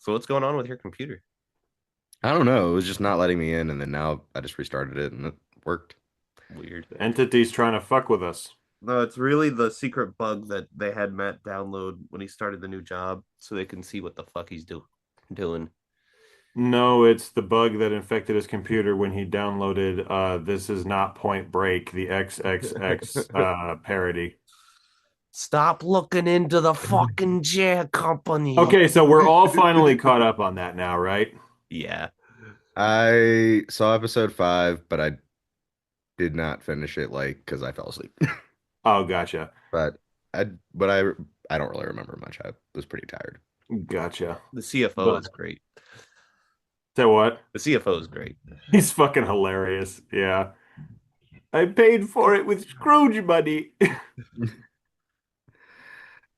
So what's going on with your computer? I don't know. It was just not letting me in, and then now I just restarted it and it worked. Weird. Entities trying to fuck with us. No, it's really the secret bug that they had Matt download when he started the new job so they can see what the fuck he's doing. No, it's the bug that infected his computer when he downloaded This Is Not Point Break, the XXX parody. Stop looking into the fucking chair company. Okay, so we're all finally caught up on that now, right? Yeah. I saw episode 5, but I did not finish it because I fell asleep. Oh, gotcha. But I don't really remember much. I was pretty tired. Gotcha. The CFO But is great. say what? The CFO is great. He's fucking hilarious. Yeah. I paid for it with Scrooge money.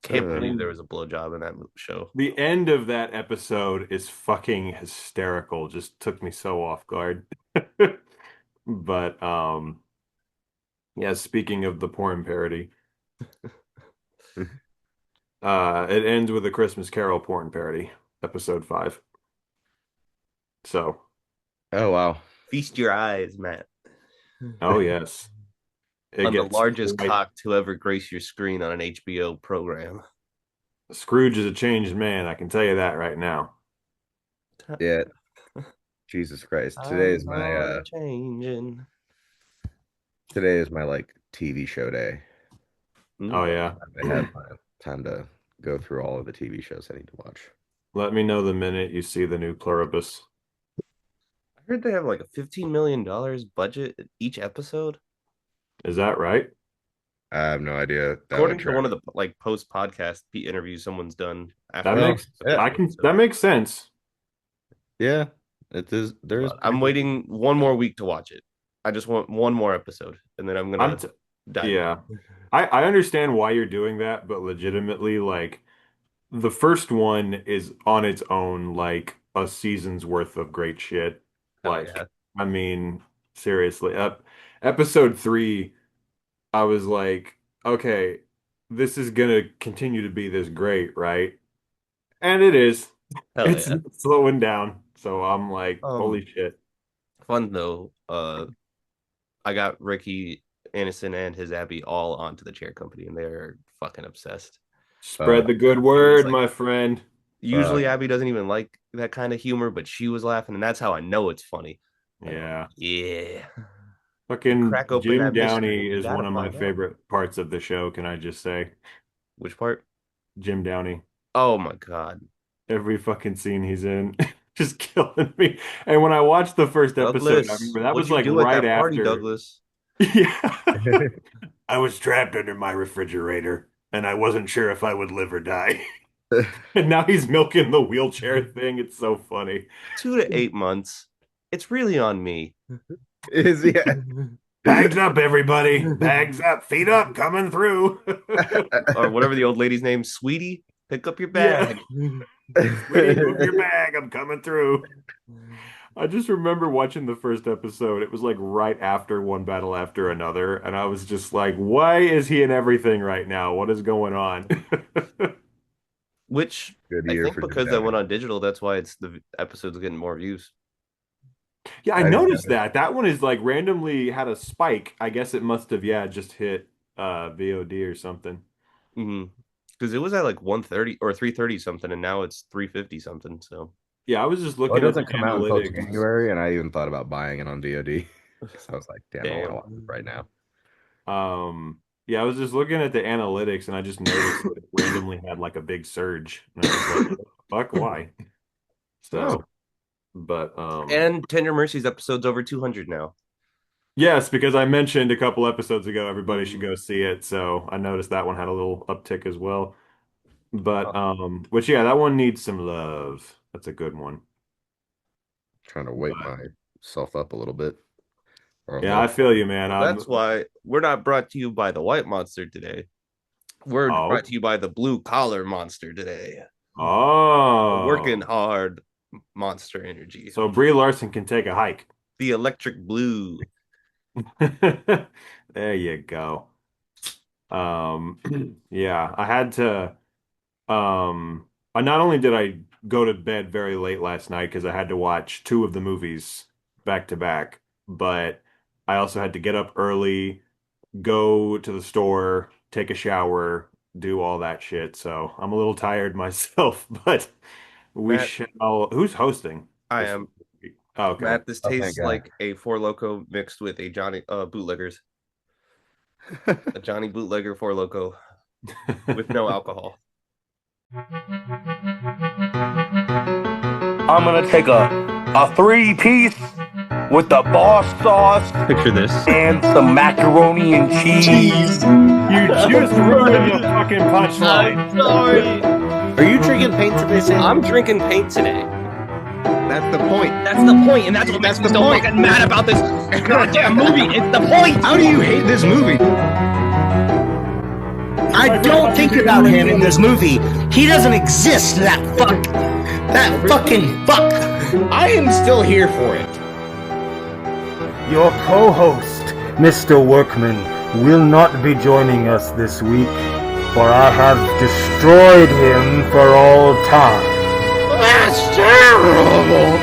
Can't Uh, believe there was a blowjob in that show. The end of that episode is fucking hysterical. Just took me so off guard. But yeah, speaking of the porn parody, it ends with a Christmas Carol porn parody, episode 5. So, oh wow. Feast your eyes, Matt, oh yes, it on the gets largest quite cock to ever grace your screen on an HBO program. Scrooge is a changed man, I can tell you that right now. Yeah, Jesus Christ. Times are changing. Today is my TV show day. Oh Mm. yeah. I have time to go through all of the TV shows I need to watch. Let me know the minute you see the new pluribus. I heard they have like a $15 million budget each episode. Is that right? I have no idea. That would According to track. one of the like post podcast interviews someone's done That after Well, makes the yeah, first that episode. makes sense. yeah. It is. There is But pretty I'm much. waiting one more week to watch it. I just want one more episode and then I'm I'm gonna t dive in. Yeah. I understand why you're doing that, but legitimately, like the first one is on its own like a season's worth of great shit. Hell Like, yeah. I mean, seriously, episode 3, I was like, okay, this is gonna continue to be this great, right? And it is. Hell It's yeah. slowing down. So I'm like, Um holy shit. Fun though. I got Ricky Anderson and his Abby all onto the chair company and they're fucking obsessed. Uh, Spread the good It was word, like my friend. uh, usually Abby doesn't even like that kind of humor, but she was laughing, and that's how I know it's funny. Like, Yeah. yeah, you Fucking crack open Jim that mystery and Downey you is gotta one of my find out. favorite parts of the show, can I just say? Which part? Jim Downey. Oh my god, Every fucking scene he's in, just killing me. And when I watched the first episode, I Douglas, remember that what'd was you like do at right that party, after. Douglas? Yeah. I was trapped under my refrigerator and I wasn't sure if I would live or die. And now he's milking the wheelchair thing. It's so funny. 2 to 8 months. It's really on me. is yeah. Bags up, everybody. Bags up, feet up, coming through. Or whatever the old lady's name, sweetie, pick up your Yeah. bag. Sweetie, move your bag. I'm coming through. I just remember watching the first episode. It was like right after one battle after another. And I was just like, why is he in everything right now? What is going on? Which Good I year think for Jim because that Downey. went on digital, that's why it's the episodes getting more views. Yeah, I I didn't noticed notice. that. That one is like randomly had a spike. I guess it must have, yeah, just hit VOD or something. Mm-hmm. Because it was at like 130 or 330 something, and now it's 350 something. So Yeah, I was just Well, it looking at the doesn't come out until analytics. January, and I even thought about buying it on VOD because I was like, damn, I want to damn. watch it right now. Yeah, I was just looking at the analytics and I just noticed that it randomly had like a big surge. And I was like, fuck, why? Oh, So, but And Tender Mercies episode's over 200 now. yes, because I mentioned a couple episodes ago everybody should Mm-hmm. go see it. So I noticed that one had a little uptick as well. But Oh, which yeah, that one needs some love. That's a good one. trying to wake But myself up a little bit, or a yeah, little. I feel you, man. well, that's why we're not brought to you by the White Monster today. We're brought Oh. to you by the Blue Collar Monster today. The working Oh. hard Monster Energy. So Brie Larson can take a hike. The Electric Blue. There you go. Yeah, I had to I not only did I go to bed very late last night because I had to watch two of the movies back to back. But I also had to get up early, go to the store, take a shower, do all that shit. So I'm a little tired myself, but we Matt, shall. Who's hosting I this am. week? Oh, okay. Matt, this Oh, thank tastes God. like a Four Loco mixed with a Johnny bootleggers. A Johnny bootlegger Four Loco with no alcohol. I'm gonna take a three-piece with the boss sauce Picture this. and some macaroni and cheese. You just ruined the fucking punchline. Sorry. Are you drinking paint today, Sam? I'm drinking paint today. That's the point. That's the point, and that's what makes me so fucking mad about this goddamn movie. It's the point. How do you hate this movie? I don't think about him in this movie. He doesn't exist, that fuck. That fucking fuck. I am still here for it. Your co-host, Mr. Workman, will not be joining us this week, for I have destroyed him for all time. That's terrible.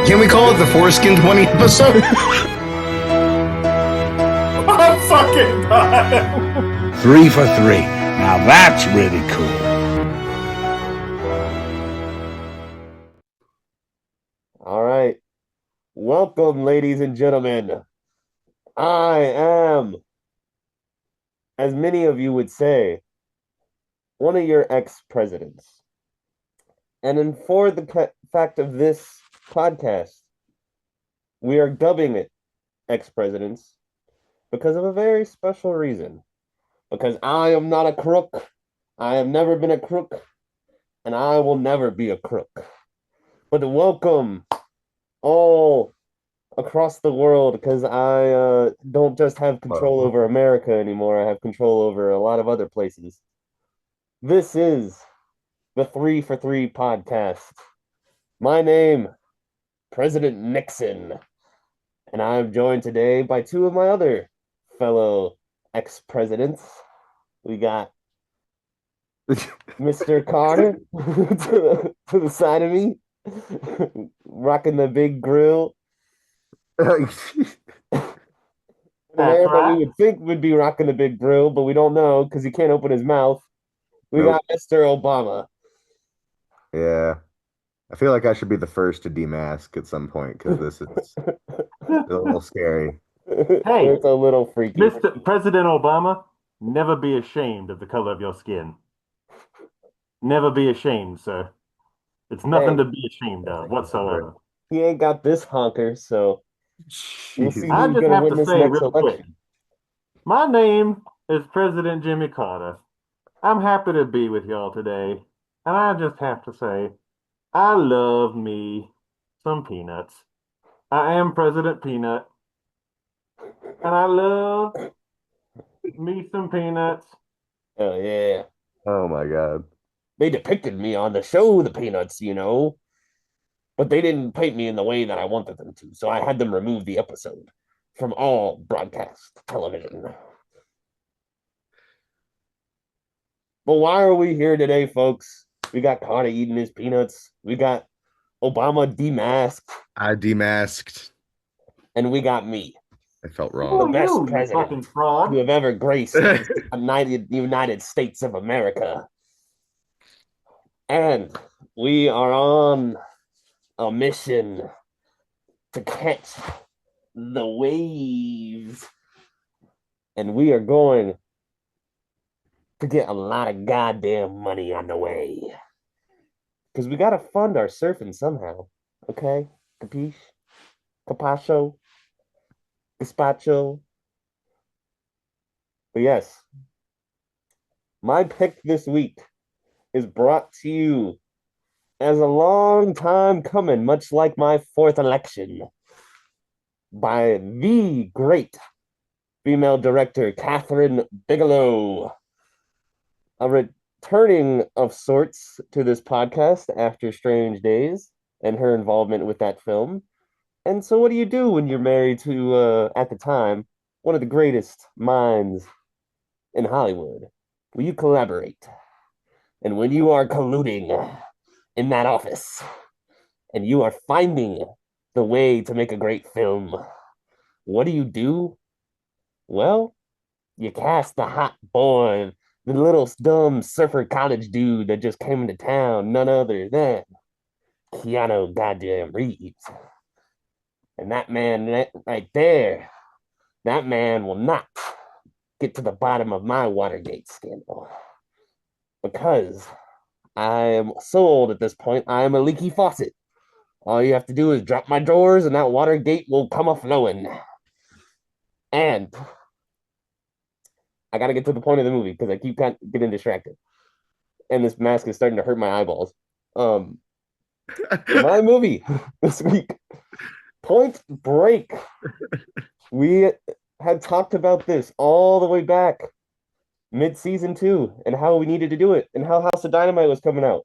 Can we call it the Foreskin 20 episode? I'm fucking done. 3 for 3. Now that's really cool. All right. Welcome, ladies and gentlemen. I am, as many of you would say, one of your ex-presidents. And for the fact of this podcast, we are dubbing it ex-presidents because of a very special reason. Because I am not a crook. I have never been a crook. And I will never be a crook. But welcome all across the world, because I don't just have control over America anymore. I have control over a lot of other places. This is the 3 for 3 podcast. My name, President Nixon, and I'm joined today by two of my other fellow ex-presidents. We got Mr. Carter to the side of me, rocking the big grill. The man that we would think would be rocking the big grill, but we don't know because he can't open his mouth. We got Mr. Obama. Yeah. I feel like I should be the first to demask at some point because this is a little scary. Hey, It's a little freaky. Mr. President Obama, never be ashamed of the color of your skin. Never be ashamed, sir. It's nothing to be ashamed of whatsoever. He ain't got this honker, so we'll see I who's just gonna have win to this say next real quick, election. my name is President Jimmy Carter. I'm happy to be with y'all today, and I just have to say, I love me some peanuts. I am President Peanut, and I love me some peanuts. Oh yeah. Oh my God. They depicted me on the show, The Peanuts, but they didn't paint me in the way that I wanted them to, so I had them remove the episode from all broadcast television. But why are we here today, folks? We got Carter eating his peanuts. We got Obama demasked. I demasked. And we got me, I felt Who wrong. are best you, you president fucking fraud? who have ever graced the United States of America. And we are on a mission to catch the waves. And we are going to get a lot of goddamn money on the way. Because we got to fund our surfing somehow. Okay? Capiche? Capacho? Gazpacho? But yes, my pick this week is brought to you as a long time coming, much like my fourth election, by the great female director, Catherine Bigelow. A returning of sorts to this podcast after Strange Days and her involvement with that film. And so what do you do when you're married to, at the time, one of the greatest minds in Hollywood? Well, you collaborate. And when you are colluding in that office, and you are finding the way to make a great film. What do? Well, you cast the hot boy, the little dumb surfer college dude that just came into town, none other than Keanu goddamn Reeves. And that man right there, that man will not get to the bottom of my Watergate scandal. Because I am so old at this point, I am a leaky faucet. All you have to do is drop my drawers and that Watergate will come a flowing. And I got to get to the point of the movie because I keep getting distracted. And this mask is starting to hurt my eyeballs. My movie this week, Point Break. We had talked about this all the way back mid-season 2 and how we needed to do it and how House of Dynamite was coming out.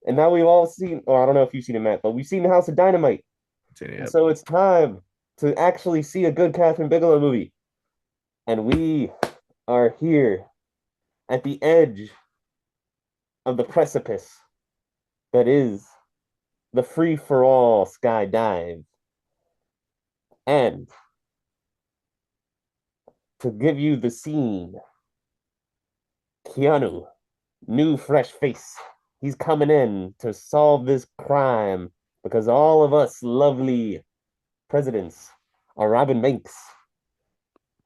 And now we've all seen, or I don't know if you've seen it, Matt, but we've seen House of Dynamite. And so it's time to actually see a good Catherine Bigelow movie. And we are here at the edge of the precipice that is the free-for-all skydive. And to give you the scene, Keanu, new fresh face. He's coming in to solve this crime because all of us lovely presidents are robbing banks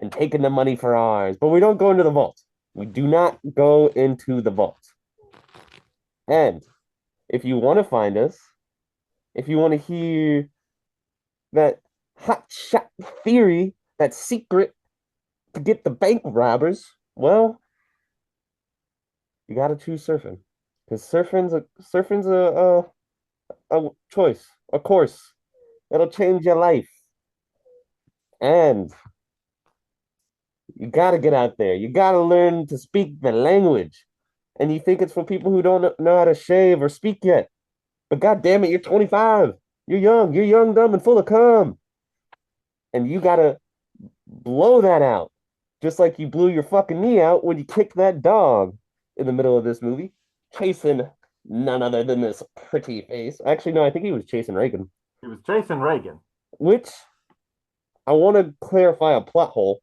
and taking the money for ours. But we don't go into the vault. We do not go into the vault. And if you want to find us, if you want to hear that hot shot theory, that secret to get the bank robbers, well, you got to choose surfing. Because surfing's a choice, a course that'll change your life. And you got to get out there. You got to learn to speak the language. And you think it's for people who don't know how to shave or speak yet. But God damn it, you're 25. You're young, dumb, and full of cum. And you got to blow that out. Just like you blew your fucking knee out when you kicked that dog in the middle of this movie, chasing none other than this pretty face. Actually, no, I think he was chasing Reagan. He was chasing Reagan. Which I want to clarify a plot hole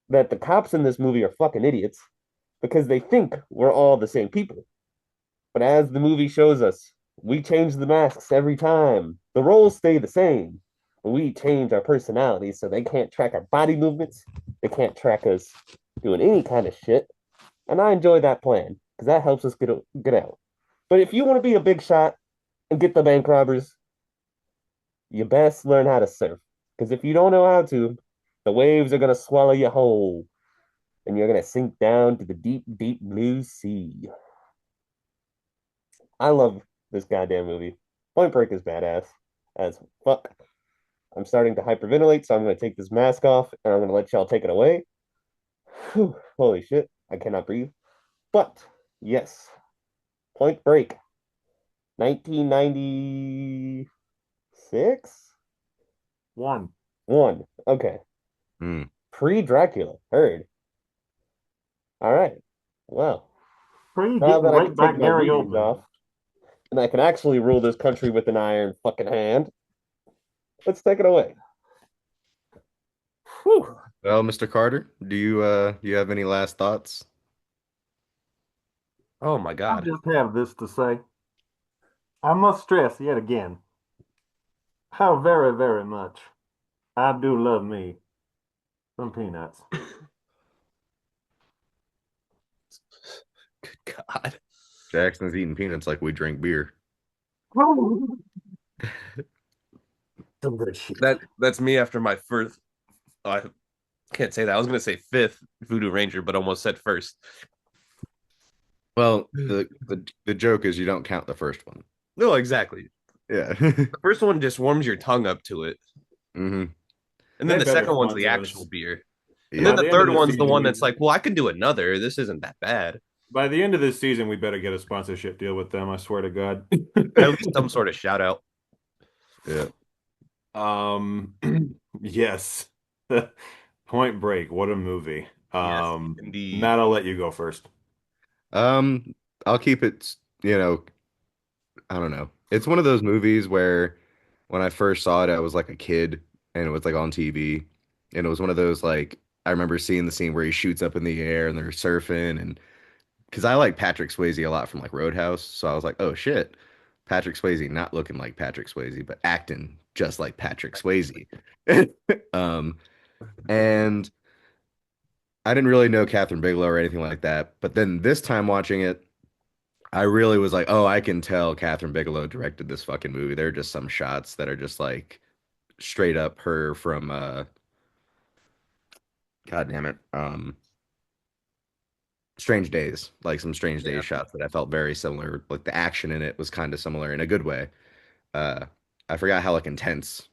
that the cops in this movie are fucking idiots because they think we're all the same people. But as the movie shows us, we change the masks every time. The roles stay the same, but we change our personalities so they can't track our body movements. They can't track us doing any kind of shit. And I enjoy that plan because that helps us get out. But if you want to be a big shot and get the bank robbers, you best learn how to surf. Because if you don't know how to, the waves are going to swallow you whole. And you're going to sink down to the deep, deep blue sea. I love this goddamn movie. Point Break is badass as fuck. I'm starting to hyperventilate, so I'm going to take this mask off and I'm going to let y'all take it away. Whew, holy shit. I cannot breathe. But, yes. Point Break. 1996? One. Okay. Mm. Pre-Dracula. Heard. All right. Well, now that I can take my readings off, and I can actually rule this country with an iron fucking hand, let's take it away. Whew. Well, Mr. Carter, do you have any last thoughts? Oh my God. I just have this to say. I must stress yet again how very, very much I do love me some peanuts. Good God. Jackson's eating peanuts like we drink beer. Some good shit. That's me after my first. Oh, I can't say that. I was going to say fifth Voodoo Ranger, but almost said first. Well, the joke is you don't count the first one. No, exactly. Yeah. The first one just warms your tongue up to it. Mm-hmm. And then the second one's the actual beer. And then the third one's the one that's like, well, I can do another. This isn't that bad. By the end of this season, we better get a sponsorship deal with them. I swear to God. At least some sort of shout out. Yeah. Yes. Point Break. What a movie. Yes, indeed. Matt, I'll let you go first. I'll keep it, I don't know. It's one of those movies where when I first saw it, I was like a kid and it was like on TV. And it was one of those like I remember seeing the scene where he shoots up in the air and they're surfing and because I like Patrick Swayze a lot from like Roadhouse, so I was like, oh shit, Patrick Swayze not looking like Patrick Swayze, but acting just like Patrick Swayze. Um, and I didn't really know Catherine Bigelow or anything like that, but then this time watching it, I really was like, oh, I can tell Catherine Bigelow directed this fucking movie. There are just some shots that are just like straight up her from God damn it, Strange Days, like some Strange Yeah. Days shots that I felt very similar. Like the action in it was kind of similar in a good way. Uh, I forgot how like intense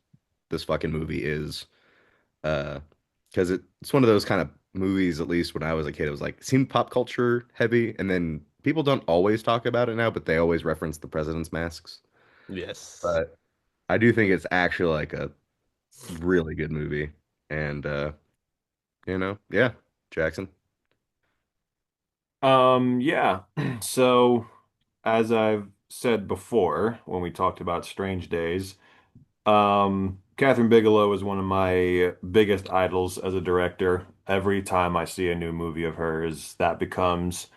this fucking movie is. Uh, because it's one of those kind of movies, at least when I was a kid, it was like seemed pop culture heavy, and then people don't always talk about it now, but they always reference the president's masks. Yes. But I do think it's actually like a really good movie. And yeah, Jackson. Yeah. So, as I've said before, when we talked about Strange Days, Catherine Bigelow is one of my biggest idols as a director. Every time I see a new movie of hers, that becomes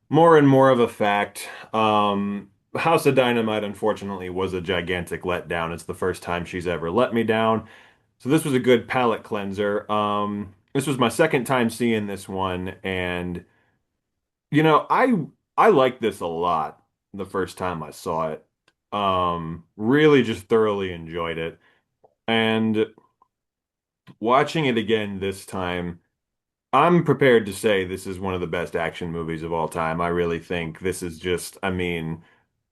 more and more of a fact. House of Dynamite, unfortunately, was a gigantic letdown. It's the first time she's ever let me down. So this was a good palate cleanser. This was my second time seeing this one, and you know, I liked this a lot the first time I saw it. Really just thoroughly enjoyed it. And watching it again this time, I'm prepared to say this is one of the best action movies of all time. I really think this is just, I mean,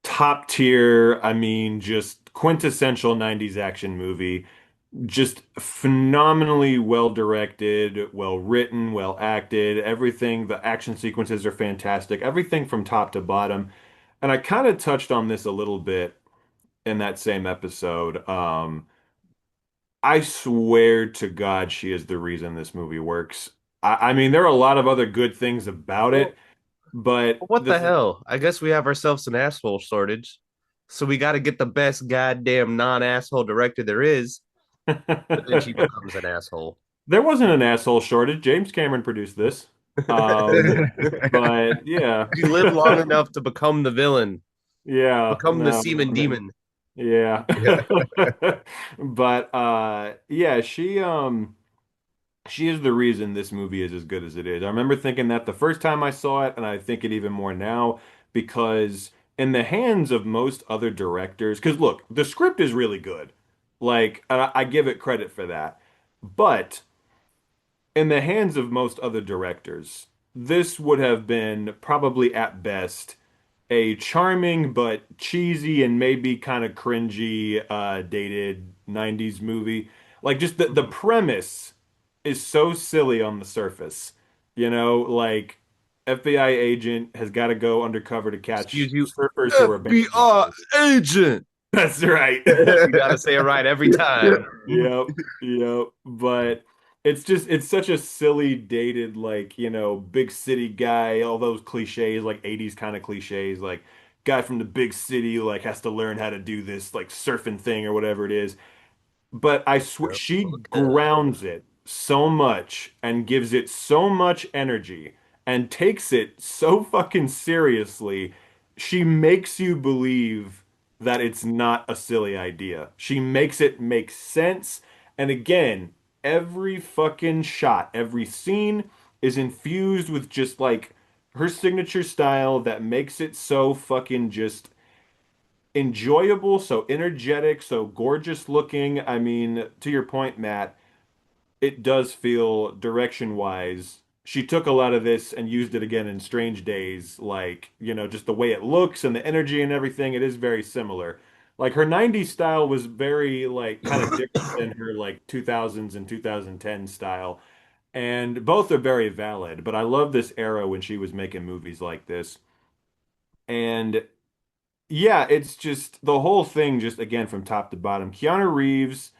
top tier, I mean, just quintessential 90s action movie. Just phenomenally well directed, well written, well acted. Everything, the action sequences are fantastic. Everything from top to bottom. And I kind of touched on this a little bit in that same episode. I swear to God, she is the reason this movie works. I mean, there are a lot of other good things about Well, it, but what the this is hell? I guess we have ourselves an asshole shortage. So we got to get the best goddamn non-asshole director there is, but then she becomes an asshole. there wasn't an asshole shortage. James Cameron produced this. But yeah, You live long enough to become the villain, yeah, become the no, semen demon. yeah. But yeah, she is the reason this movie is as good as it is. I remember thinking that the first time I saw it, and I think it even more now because in the hands of most other directors, because look, the script is really good. Like, I give it credit for that. But in the hands of most other directors, this would have been probably at best a charming but cheesy and maybe kind of cringy dated 90s movie. Like just the premise is so silly on the surface. You know, like FBI agent has got to go undercover to catch Excuse you, surfers who are FBI bad. agent. That's right. You got to say it right every time. Yep, yep. But it's such a silly, dated, like, you know, big city guy, all those cliches, like 80s kind of cliches, like guy from the big city, like has to learn how to do this like surfing thing or whatever it is. But I swear she grounds it so much and gives it so much energy and takes it so fucking seriously. She makes you believe that it's not a silly idea. She makes it make sense. And again, every fucking shot, every scene is infused with just like her signature style that makes it so fucking just enjoyable, so energetic, so gorgeous looking. I mean, to your point, Matt, it does feel direction wise. She took a lot of this and used it again in Strange Days, like, you know, just the way it looks and the energy and everything. It is very similar. Like her 90s style was very like kind of different than her like 2000s and 2010 style. And both are very valid, but I love this era when she was making movies like this. And yeah, it's just the whole thing, just again from top to bottom. Keanu Reeves,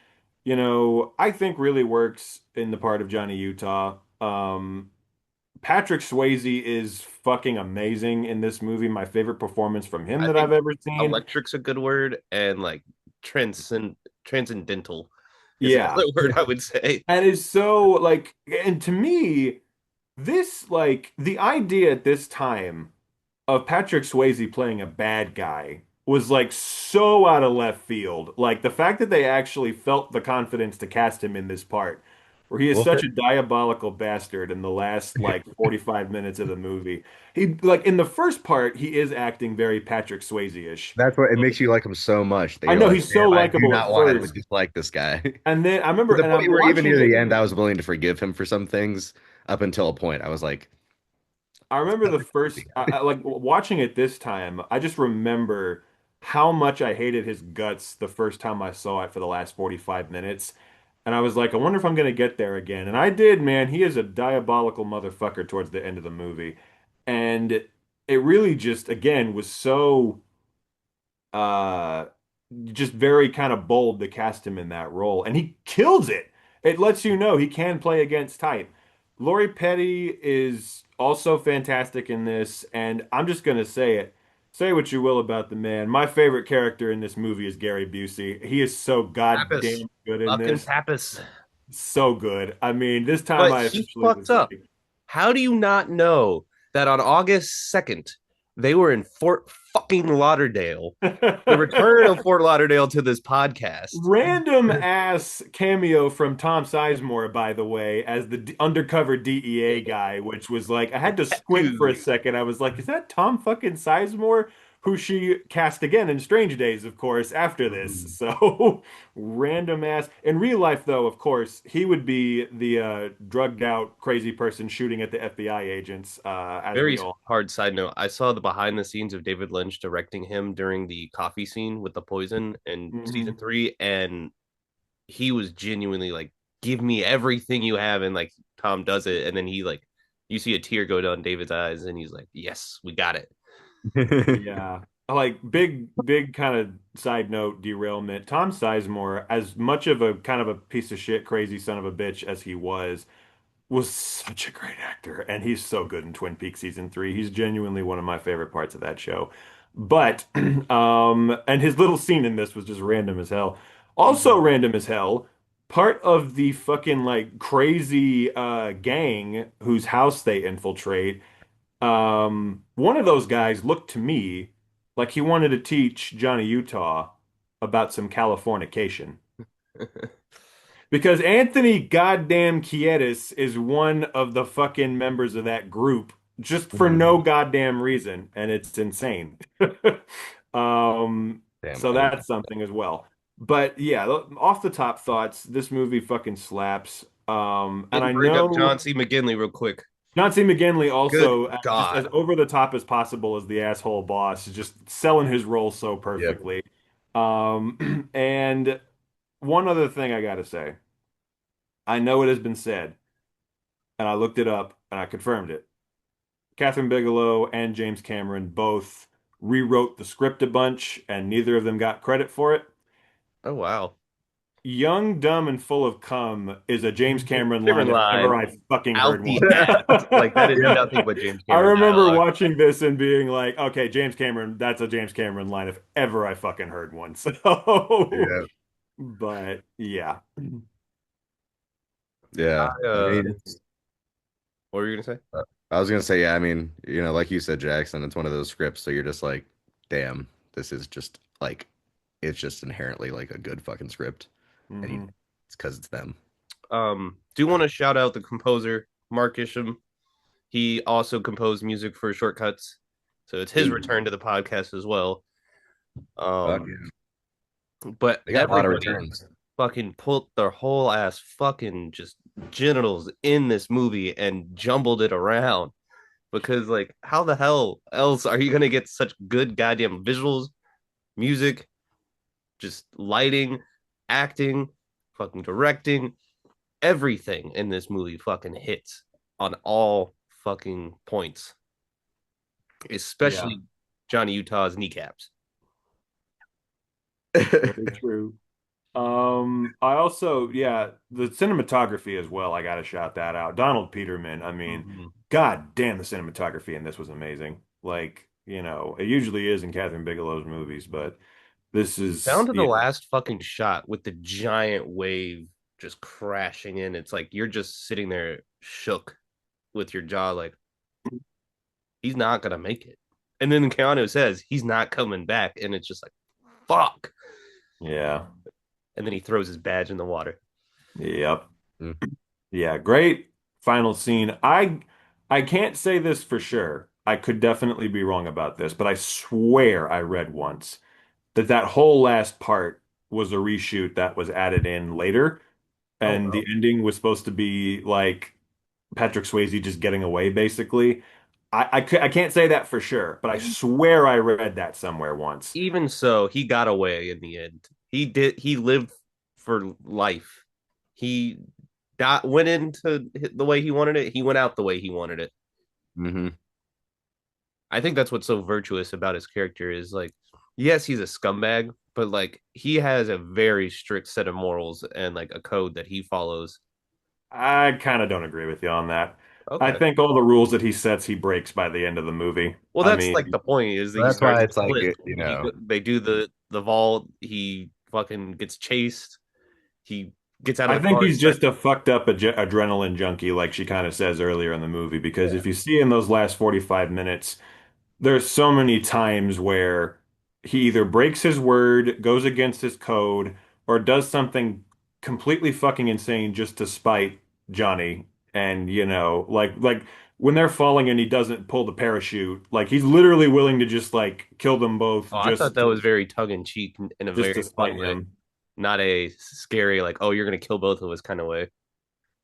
you know, I think really works in the part of Johnny Utah. Patrick Swayze is fucking amazing in this movie. My favorite performance from him I that I've think ever seen. electric's a good word, and like transcendental is Yeah. another word I would say. And it's so like, and to me, this like the idea at this time of Patrick Swayze playing a bad guy was like so out of left field. Like the fact that they actually felt the confidence to cast him in this part, where he is Well, such a diabolical bastard in the last like 45 minutes of the movie. He like in the first part, he is acting very Patrick Swayze-ish. that's what it makes you like him so much that I you're know like, he's so damn, I do likable at not want to first. dislike this guy. And then I To remember, the and point I'm where even watching near it. the end, I was willing to forgive him for some things up until a point. I was like, I remember the first, like watching it this time, I just remember how much I hated his guts the first time I saw it for the last 45 minutes. And I was like, I wonder if I'm going to get there again. And I did, man. He is a diabolical motherfucker towards the end of the movie. And it really just, again, was so uh just very kind of bold to cast him in that role, and he kills it. It lets you know he can play against type. Lori Petty is also fantastic in this, and I'm just gonna say it. Say what you will about the man. My favorite character in this movie is Gary Busey. He is so Pappas, goddamn good in fucking this. Pappas. So good. I mean, this time But I he officially fucked was up. like, How do you not know that on August 2nd, they were in Fort fucking Lauderdale? The return of Fort Lauderdale to this podcast. random ass cameo from Tom Sizemore, by the way, as the undercover DEA guy, which was like, I had to squint for a Dude. second. I was like, is that Tom fucking Sizemore? Who she cast again in Strange Days, of course, after this. So, random ass. In real life, though, of course, he would be the drugged out, crazy person shooting at the FBI agents, as Very we all. hard side note. I saw the behind the scenes of David Lynch directing him during the coffee scene with the poison in season Mhm. 3, and he was genuinely like, "Give me everything you have," and like Tom does it, and then he like, you see a tear go down David's eyes, and he's like, "Yes, we got it." Yeah. Like big kind of side note derailment. Tom Sizemore, as much of a kind of a piece of shit, crazy son of a bitch as he was such a great actor. And he's so good in Twin Peaks season 3. He's genuinely one of my favorite parts of that show. But and his little scene in this was just random as hell. Also random as hell. Part of the fucking like crazy gang whose house they infiltrate, one of those guys looked to me like he wanted to teach Johnny Utah about some Californication. Because Anthony goddamn Kiedis is one of the fucking members of that group just for no goddamn reason, and it's insane. Um, damn, so I didn't. that's something as well. But yeah, off the top thoughts, this movie fucking slaps. And Didn't I bring up know John C. McGinley real quick. John C. McGinley Good also just as God. over the top as possible as the asshole boss, just selling his role so Yep. perfectly. And one other thing I gotta say, I know it has been said, and I looked it up and I confirmed it. Catherine Bigelow and James Cameron both rewrote the script a bunch, and neither of them got credit for it. Oh wow. Young, dumb, and full of cum is a James Cameron line Different if line. ever I fucking Out heard the one. ass. Like that is Yeah. nothing but James I Cameron remember dialogue. watching this and being like, okay, James Cameron, that's a James Cameron line if ever I fucking heard one. So, Yeah. but yeah. Yeah. I mean, What were you gonna say? I was gonna say, yeah, I mean, like you said, Jackson, it's one of those scripts, so you're just like, damn, this is just like, it's just inherently like a good fucking script, and Mhm. it's because it's them. Do want to shout out the composer Mark Isham. He also composed music for Shortcuts, so it's his Ooh. return to the podcast as well. Fuck yeah. But They got a lot of everybody returns. fucking put their whole ass fucking just genitals in this movie and jumbled it around, because like how the hell else are you gonna get such good goddamn visuals, music, just lighting, acting, fucking directing, everything in this movie fucking hits on all fucking points, Yeah, especially Johnny Utah's kneecaps. very true. I also, yeah, the cinematography as well. I gotta shout that out. Donald Peterman. I mean, Mhm. god damn, the cinematography in this was amazing. Like, it usually is in Catherine Bigelow's movies, but this Down is, to the yeah. last fucking shot with the giant wave just crashing in. It's like you're just sitting there shook with your jaw, like, he's not gonna make it. And then Keanu says he's not coming back, and it's just like, fuck. Yeah. And then he throws his badge in the water. Yep. Mm. Yeah, great final scene. I can't say this for sure. I could definitely be wrong about this, but I swear I read once that that whole last part was a reshoot that was added in later, Oh and the well. ending was supposed to be like Patrick Swayze just getting away, basically. I can't say that for sure, but I swear I read that somewhere once. Even so, he got away in the end. He lived for life. He went into the way he wanted it. He went out the way he wanted it. Hmm. I think that's what's so virtuous about his character is like, yes, he's a scumbag, but like he has a very strict set of morals and like a code that he follows. I kind of don't agree with you on that. I Okay. think all the rules that he sets, he breaks by the end of the movie. Well, I that's like mean, the point is that he That's starts why a it's like split. They do the vault. He fucking gets chased. He gets out of I the think car. he's just a fucked up adrenaline junkie, like she kind of says earlier in the movie, because if you see in those last 45 minutes, there's so many times where he either breaks his word, goes against his code, or does something completely fucking insane just to spite Johnny. And like when they're falling and he doesn't pull the parachute, like he's literally willing to just like kill them both Oh, I thought that was very tongue in cheek in a just very to fun spite way, him. not a scary like, oh, you're gonna kill both of us kind of way.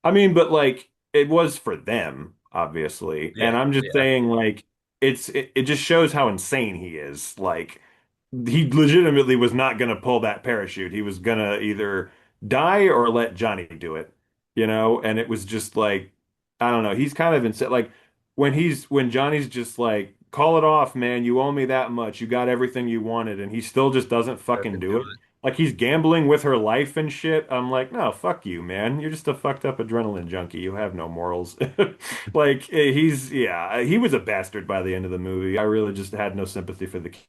I mean, but like it was for them, obviously. And Yeah, I'm just yeah. saying like it just shows how insane he is. Like he legitimately was not going to pull that parachute. He was going to either die or let Johnny do it, And it was just like, I don't know. He's kind of insane. Like when Johnny's just like, call it off, man. You owe me that much. You got everything you wanted, and he still just doesn't fucking Doesn't do do it. Like he's gambling with her life and shit. I'm like, no, fuck you, man. You're just a fucked up adrenaline junkie. You have no morals. Like yeah, he was a bastard by the end of the movie. I really just had no sympathy for the kid.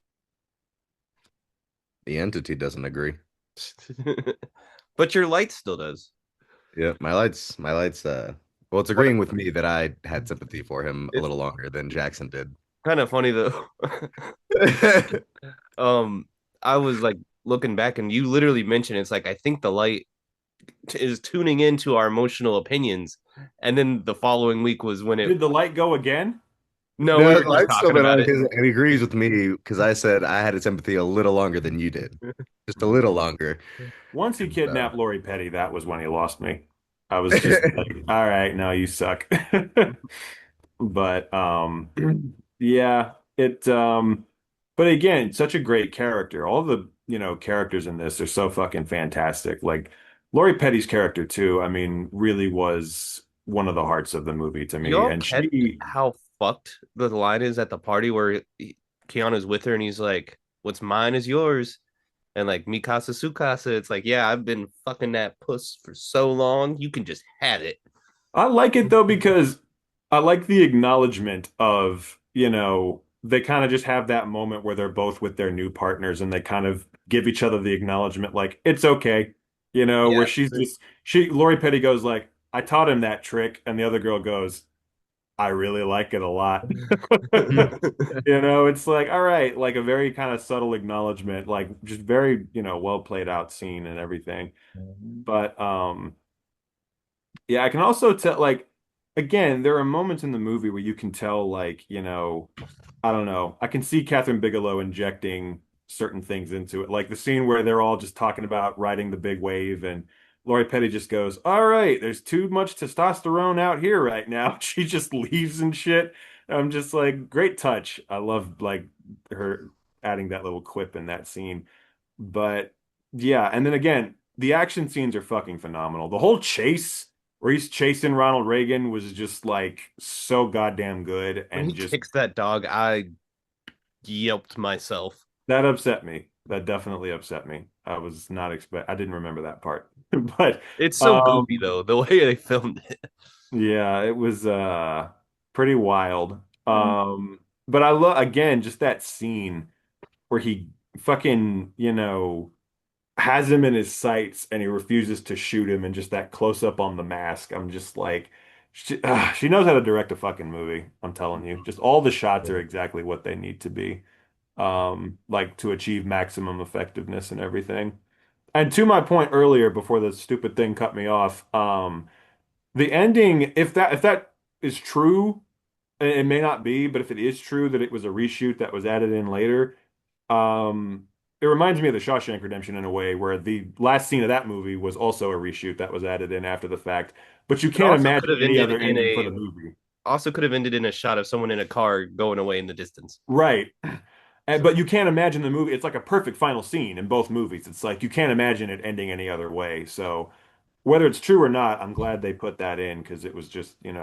The entity doesn't agree. it. But your light still does. Yeah, my lights. Well, it's What agreeing with me that I had sympathy for him a it's little longer than Jackson did. kind of funny though. um, I was like looking back, and you literally mentioned it's like I think the light is tuning into our emotional opinions, and then the following week was when it. Did the light go again? No, we No, were the just light's still talking been about on it. because he agrees with me because I said I had a sympathy a little longer than you did, just a little longer. Once he And, kidnapped Lori Petty, that was when he lost me. I was just like, all right, no, you suck. But yeah, but again, such a great character. All the, characters in this are so fucking fantastic. Like Lori Petty's character too, I mean, really was one of the hearts of the movie to me. Y'all And catch she how fucked the line is at the party where Keanu's with her and he's like, "What's mine is yours," and like Mikasa Sukasa, it's like, "Yeah, I've been fucking that puss for so long, you can just have it." I like it though because I like the acknowledgement of, they kind of just have that moment where they're both with their new partners and they kind of give each other the acknowledgement like it's okay. Where Yeah, Lori Petty goes like, I taught him that trick, and the other girl goes, I really like it a lot. It's like, all right, like a very kind of subtle acknowledgement, like just very, well played out scene and everything. But yeah, I can also tell, like, again, there are moments in the movie where you can tell, like, I don't know. I can see Catherine Bigelow injecting certain things into it. Like the scene where they're all just talking about riding the big wave, and Lori Petty just goes, all right, there's too much testosterone out here right now. She just leaves and shit. I'm just like, great touch. I love, like, her adding that little quip in that scene. But yeah, and then again, the action scenes are fucking phenomenal. The whole chase where he's chasing Ronald Reagan was just like so goddamn good when he and just kicks that dog, I yelped myself. that upset me. That definitely upset me. I was not expect I didn't remember that part. But It's so um goofy though, the way they filmed it. yeah, it was pretty wild. But I love again just that scene where he fucking, has him in his sights and he refuses to shoot him and just that close up on the mask. I'm just like she knows how to direct a fucking movie. I'm telling you. Just all the shots are exactly what they need to be. Like to achieve maximum effectiveness and everything. And to my point earlier, before the stupid thing cut me off, the ending, if that is true, it may not be, but if it is true that it was a reshoot that was added in later, um, it reminds me of the Shawshank Redemption in a way, where the last scene of that movie was also a reshoot that was added in after the fact. But you It can't also could imagine have any ended other in ending for a the movie. also could have ended in a shot of someone in a car going away in the distance. Right. But So you can't imagine the movie. It's like a perfect final scene in both movies. It's like you can't imagine it ending any other way. So whether it's true or not, I'm glad they put that in because it was just, it's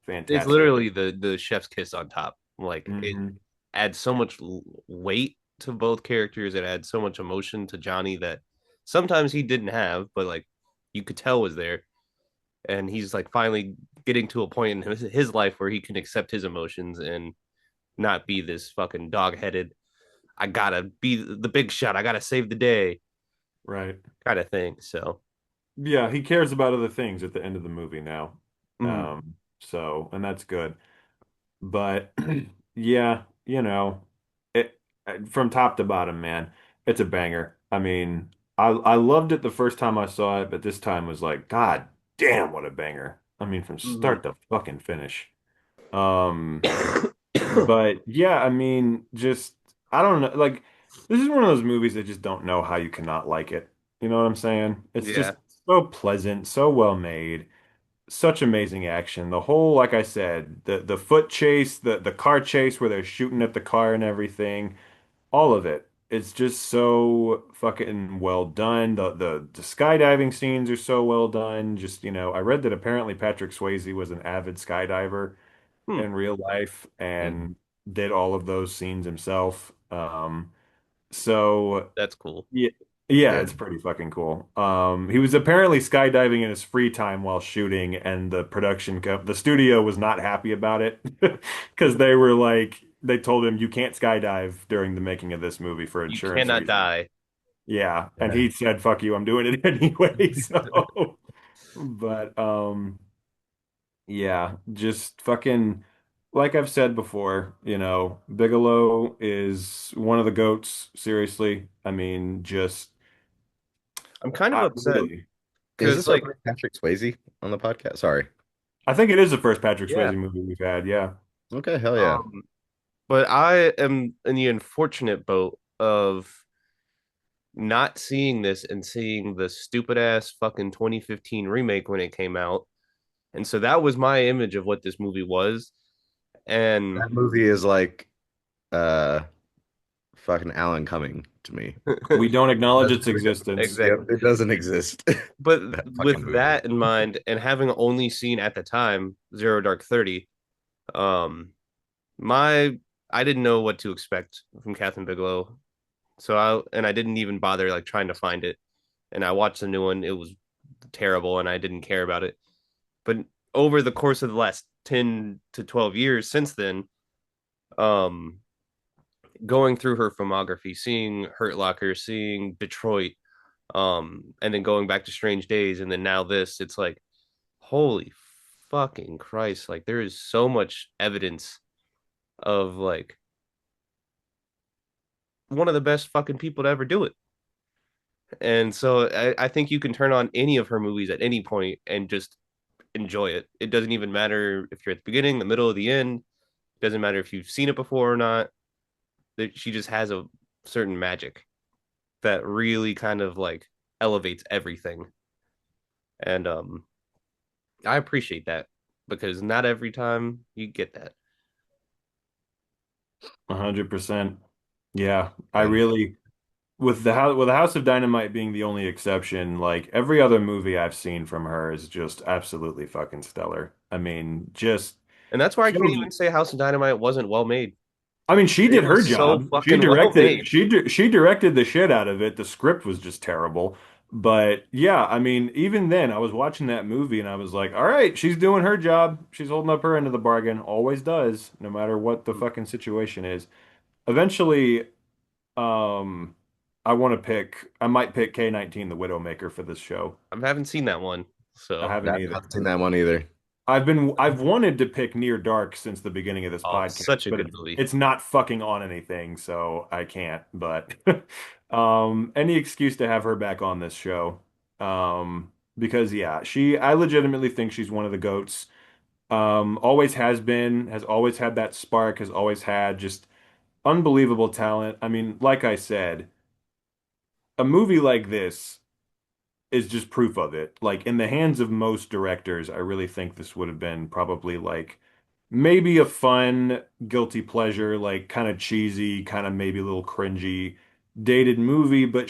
fantastic. literally the chef's kiss on top. Like it Hmm. adds so much weight to both characters. It adds so much emotion to Johnny that sometimes he didn't have, but like you could tell was there. And he's like finally getting to a point in his life where he can accept his emotions and not be this fucking dog-headed, I gotta be the big shot, I gotta save the day Right. kind of thing. So Yeah, he cares about other things at the end of the movie now. mm, And that's good. But yeah, it from top to bottom, man, it's a banger. I mean, I loved it the first time I saw it, but this time was like, God damn, what a banger. I mean, from mm. start to fucking finish. Um, but yeah, I mean, just I don't know, like this is one of those movies that just don't know how you cannot like it. You know what I'm saying? It's Yeah, just so pleasant, so well made, such amazing action. The whole, like I said, the foot chase, the car chase where they're shooting at the car and everything, all of it. It's just so fucking well done. The skydiving scenes are so well done. Just, I read that apparently Patrick Swayze was an avid skydiver hmm, in real life Mhm. and did all of those scenes himself. So that's cool. yeah, yeah, Yeah. it's pretty fucking cool. He was apparently skydiving in his free time while shooting, and the studio was not happy about it because they told him you can't skydive during the making of this movie for You insurance cannot reasons. die. Yeah, and Yeah. he said, "Fuck you, I'm doing it anyway." So, but yeah, just fucking like I've said before, Bigelow is one of the goats, seriously. I mean, just I'm kind of upset really. Is because this our like first Patrick Swayze on the podcast? Sorry. I think it is the first Patrick yeah, Swayze movie we've had, yeah. Okay, hell yeah. um, but I am in the unfortunate boat of not seeing this and seeing the stupid ass fucking 2015 remake when it came out. And so that was my image of what this movie was. And That movie is like uh fucking Alan Cumming to me. We don't acknowledge Doesn't its even existence. Yep, exactly. it doesn't exist. But That fucking with movie. that in mind, and having only seen at the time Zero Dark 30, um, my I didn't know what to expect from Catherine Bigelow. So I didn't even bother like trying to find it. And I watched the new one. It was terrible and I didn't care about it. But over the course of the last 10 to 12 years since then, um, going through her filmography, seeing Hurt Locker, seeing Detroit, and then going back to Strange Days, and then now this, it's like, holy fucking Christ! Like there is so much evidence of like one of the best fucking people to ever do it. And so I think you can turn on any of her movies at any point and just enjoy it. It doesn't even matter if you're at the beginning, the middle, or the end. It doesn't matter if you've seen it before or not. That she just has a certain magic that really kind of like elevates everything. And I appreciate that because not every time you get that. 100%. Yeah, I Yeah. really with the House of Dynamite being the only exception, like every other movie I've seen from her is just absolutely fucking stellar. I mean, just And that's why I can't shows even say House of Dynamite wasn't well made. I mean, she It did her was so job. She fucking well directed made. she directed the shit out of it. The script was just terrible. But yeah, I mean, even then I was watching that movie and I was like, all right, she's doing her job. She's holding up her end of the bargain. Always does, no matter what the fucking situation is. Eventually, um I might pick K-19 the Widowmaker for this show. I haven't seen that one, I so haven't I've either. not seen that one either. I've wanted to pick Near Dark since the beginning of this oh, podcast, such a but good movie. it's not fucking on anything, so I can't. But any excuse to have her back on this show. Because yeah, I legitimately think she's one of the goats. Always has been, has always had that spark, has always had just unbelievable talent. I mean, like I said, a movie like this is just proof of it. Like in the hands of most directors, I really think this would have been probably like maybe a fun guilty pleasure, like kind of cheesy, kind of maybe a little cringy, dated movie, but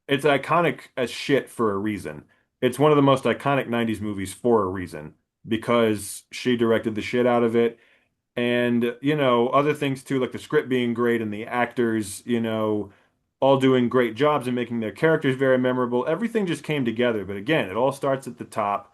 it's iconic as shit for a reason. It's one of the most iconic 90s movies for a reason because she directed the shit out of it. And, other things too, like the script being great and the actors, all doing great jobs and making their characters very memorable. Everything just came together. But again, it all starts at the top,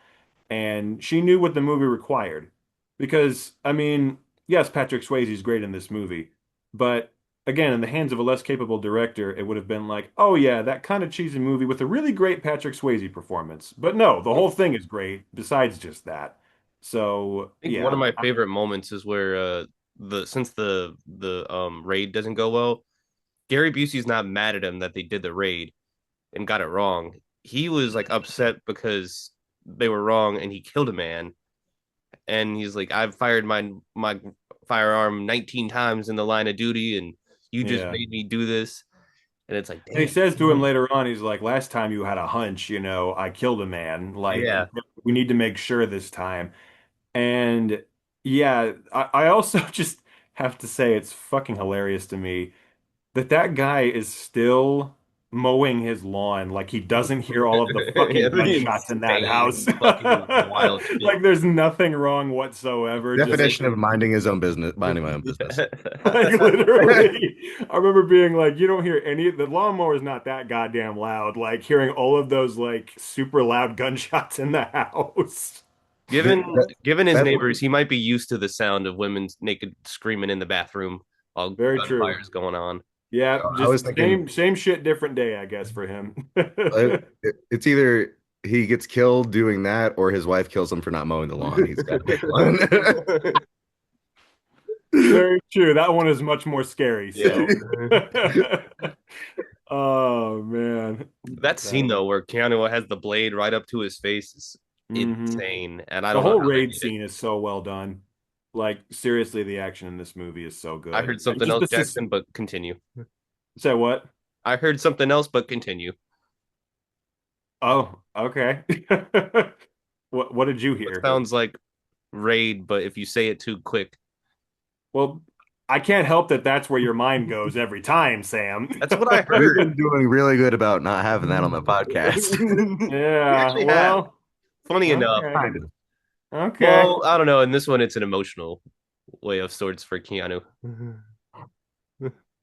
and she knew what the movie required. Because, I mean, yes, Patrick Swayze is great in this movie, but again, in the hands of a less capable director, it would have been like, oh yeah, that kind of cheesy movie with a really great Patrick Swayze performance. But no, the whole thing is great besides just that. So, I think one of yeah. my favorite moments is where the since the raid doesn't go well, Gary Busey's not mad at him that they did the raid and got it wrong. He was like upset because they were wrong and he killed a man. And he's like, I've fired my firearm 19 times in the line of duty, and you just Yeah. made me do this. And it's like, And he damn. says to him later on, he's like, last time you had a hunch, I killed a man. Like, Yeah. we need to make sure this time. And yeah, I also just have to say it's fucking hilarious to me that guy is still mowing his lawn like he doesn't hear all of the Yeah, fucking the gunshots in that house. insane fucking wild shit. Like there's nothing wrong whatsoever. Just Definition of minding his own business, minding my own business. like literally, I remember being like, you don't hear the lawnmower is not that goddamn loud. Like hearing all of those like super loud gunshots in the house. Given his That- neighbors, he might be used to the sound of women naked screaming in the bathroom while Very true. gunfire's going on. Yeah, I was just thinking same shit, different day, I guess, for him. it's either he gets killed doing that or his wife kills him for not mowing the lawn. He's got to pick one. Very true. That one is much more scary. So, Yeah. oh man, That scene though, where Keanu has the blade right up to his face, is Mhm. insane, and I The don't know whole how they raid did it. scene is so well done. Like seriously, the action in this movie is so good. I heard And something just else, Jackson, but continue. say what? I heard something else, but continue. Oh, okay. What did you It hear? sounds like raid, but if you say it too quick, Well, I can't help that that's where your mind goes every time, Sam. that's what I We've heard. been doing really good about not having that on the podcast. We Yeah, actually have. well, Funny enough. okay. Kind of. Okay. Well, I don't know. In this one, it's an emotional way of sorts for Keanu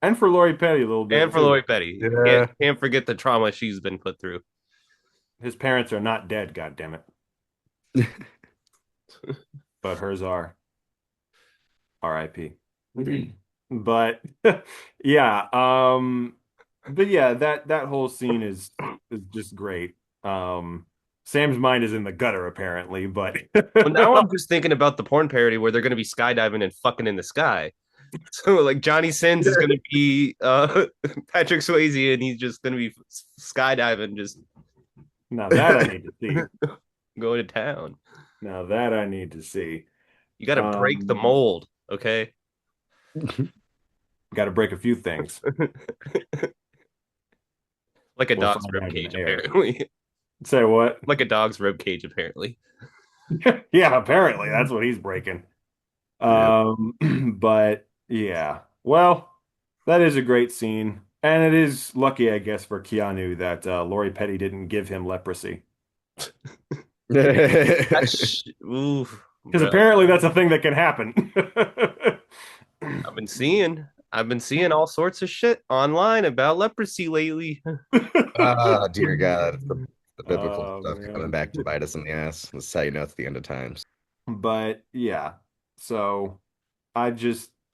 And for Lori Petty a little bit and for too. Lori Petty. Yeah. Can't forget the trauma she's been put through. His parents are not dead, God damn it. But hers are. R.I.P. But yeah, but yeah, that whole scene is just great. Sam's mind is in the gutter apparently, but Well, now I'm just thinking about the porn parody where they're going to be skydiving and fucking in the sky. So like Johnny Sins is going to be Patrick Swayze, and he's just going to be skydiving, just now that I need to see. going to town. Now that I need to see. You got to break the mold, okay? Got to break a few things. Like a We'll dog's find rib out in cage, the air. apparently. Say what? Like a dog's rib cage, apparently. Yeah, apparently that's what he's breaking. But yeah. Well, that is a great scene. And it is lucky, I guess, for Keanu that Lori Petty didn't give him leprosy. That's oof. Because Bro. apparently that's a thing that can happen. I've been seeing all sorts of shit online about leprosy lately. Ah, dear God, the biblical Oh stuff coming man. back to bite us in the ass. That's how you know it's the end of times. But yeah, so I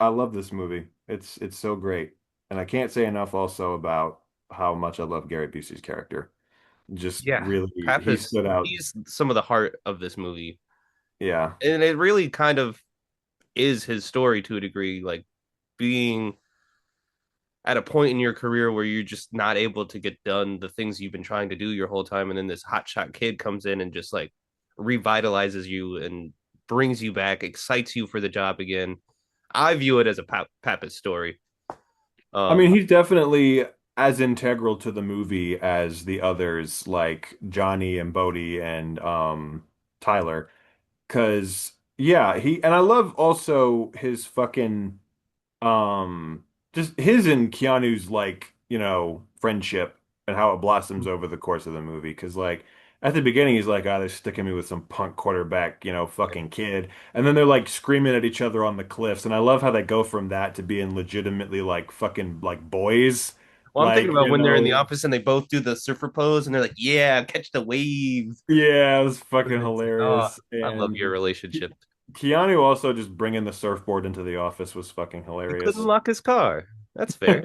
love this movie. It's so great. And I can't say enough also about how much I love Gary Busey's character. Just Yeah, really he Pappas, stood out. he's some of the heart of this movie. Yeah. And it really kind of is his story to a degree, like being at a point in your career where you're just not able to get done the things you've been trying to do your whole time, and then this hotshot kid comes in and just like revitalizes you and brings you back, excites you for the job again. I view it as a Pappas story. I mean, Um, he's definitely as integral to the movie as the others like Johnny and Bodie and Tyler. Cause yeah, he and I love also his fucking just his and Keanu's like, friendship and how it blossoms over the course of the movie. Cause like at the beginning he's like, they're sticking me with some punk quarterback, fucking kid. And then they're like screaming at each other on the cliffs. And I love how they go from that to being legitimately like fucking like boys. well, I'm thinking Like, about when they're in the office and they both do the surfer pose and they're like, "Yeah, catch the waves." yeah, it was And fucking it's like, oh, hilarious. I love And your relationship. Keanu also just bringing the surfboard into the office was fucking He couldn't hilarious. lock his car. That's fair.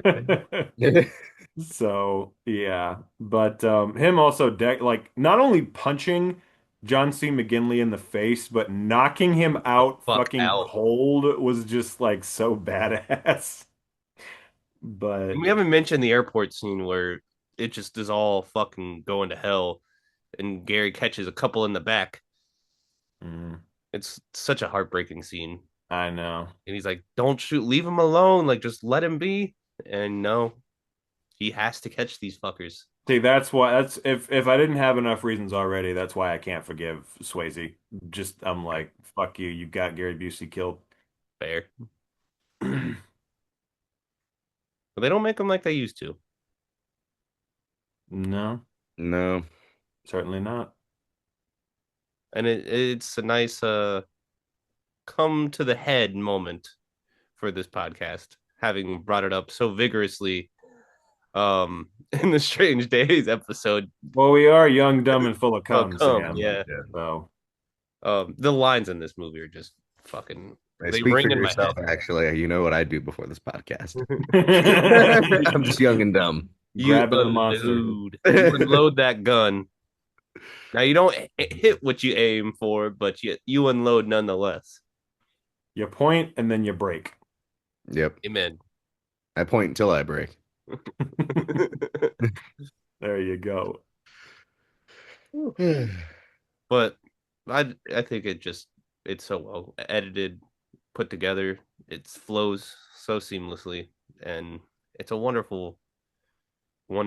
So yeah, but him also like not only punching John C. McGinley in the face, but knocking him out Fuck fucking out. cold was just like so badass. And But we haven't mentioned the airport scene where it just is all fucking going to hell, and Gary catches a couple in the back. mm, It's such a heartbreaking scene. I know. And he's like, "Don't shoot, leave him alone. Like, just let him be." And no, he has to catch these fuckers. See, that's why that's if I didn't have enough reasons already, that's why I can't forgive Swayze. Just I'm like, fuck you, you got Gary Busey killed. Fair. But they don't make them like they used to. No, No, certainly not. And it's a nice come to the head moment for this podcast, having brought it up so vigorously in the Strange Days episode. Well, we are young, dumb, and full of Oh, cum, come, Sam. yeah. So The lines in this movie are just fucking hey, they speak ring for in my yourself. head. Actually, you know what I'd do before this podcast. grabbing I'm just young and dumb. You the monster. you unload that gun. Now you don't hit what you aim for, but you unload nonetheless. You point and then you break. Yep. Amen. I point until I break. There you go. But I think it's so well edited, put together. It flows so seamlessly, and it's a wonderful way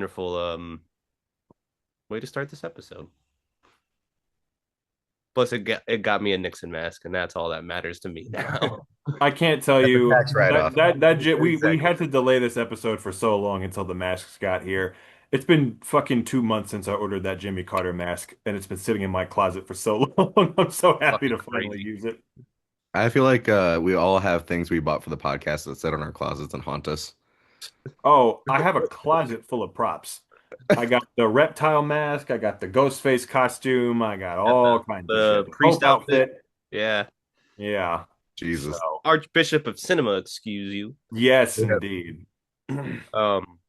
to start this episode. Plus, it got me a Nixon mask, and that's all that matters to me now. I can't tell That's a you tax write-off. we had to delay this episode for so long until the masks got here. It's been fucking 2 months since I ordered that Jimmy Carter mask, and it's been sitting in my closet for so long. I'm so happy Fucking to finally crazy. use it. I feel like we all have things we bought for the podcast that sit in our closets and haunt us. Oh, I have a closet full of props. I got the reptile mask, I got the ghost face costume, I got Got all kinds of the shit. The priest Pope outfit. outfit. Yeah. Yeah. Jesus. So, Archbishop of Cinema, excuse you. yes, Yep. indeed. Um,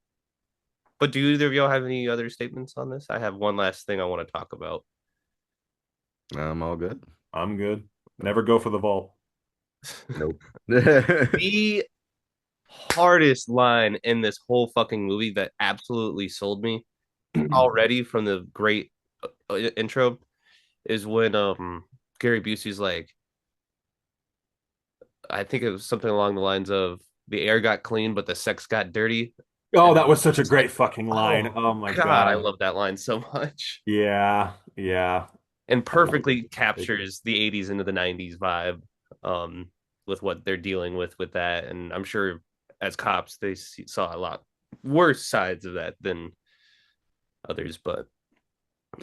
but do either of y'all have any other statements on this? I have one last thing I want to talk about. I'm all good. I'm good. Never go for the vault. Nope. The hardest line in this whole fucking movie that absolutely sold me already from the great intro is when Gary Busey's like, I think it was something along the lines of the air got clean, but the sex got dirty. Oh, And that was such a it's like, great fucking line. oh Oh my God, I God. love that line so much. Yeah, yeah. And perfectly captures the 80s into the 90s vibe with what they're dealing with that. And I'm sure as cops, they saw a lot worse sides of that than others, but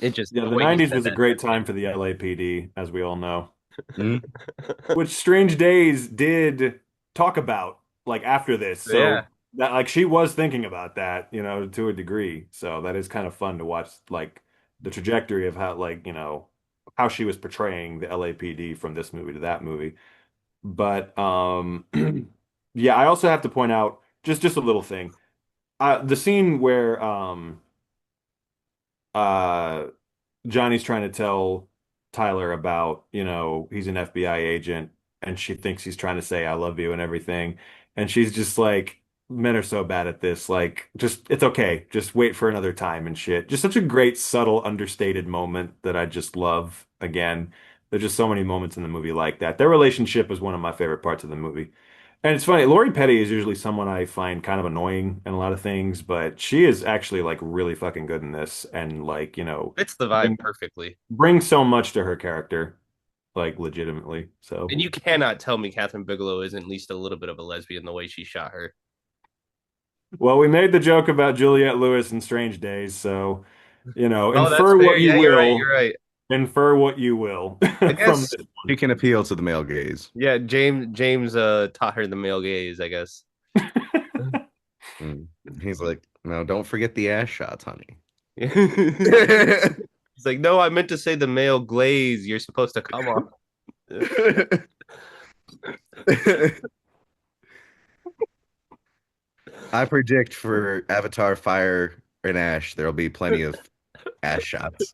it just Yeah, the the way he 90s said was a that. great time for the LAPD, as we all know. Mm. Which Strange Days did talk about like after this. Yeah. So that like she was thinking about that, to a degree. So that is kind of fun to watch like the trajectory of how like, how she was portraying the LAPD from this movie to that movie. But yeah, I also have to point out just a little thing. The scene where uh Johnny's trying to tell Tyler about, he's an FBI agent and she thinks he's trying to say I love you and everything. And she's just like, men are so bad at this. Like, just, it's okay. Just wait for another time and shit. Just such a great, subtle, understated moment that I just love. Again, there's just so many moments in the movie like that. Their relationship is one of my favorite parts of the movie. And it's funny, Lori Petty is usually someone I find kind of annoying in a lot of things, but she is actually like really fucking good in this and like, Fits the vibe bring, perfectly. bring so much to her character, like legitimately. So, And you cannot tell me Catherine Bigelow isn't at least a little bit of a lesbian the way she shot her. well, we made the joke about Juliette Lewis in Strange Days, so, Oh, that's infer fair. what you Yeah, you're right. will, You're right. infer what you will I from guess. this He can appeal to the male gaze. Yeah, James taught her the male gaze, I guess. one. Mm. He's like, no, don't forget the ass shots, honey. He's like, no, I meant to say the male glaze. You're supposed to come on. I predict for Avatar Fire and Ash, there'll be plenty of ass shots.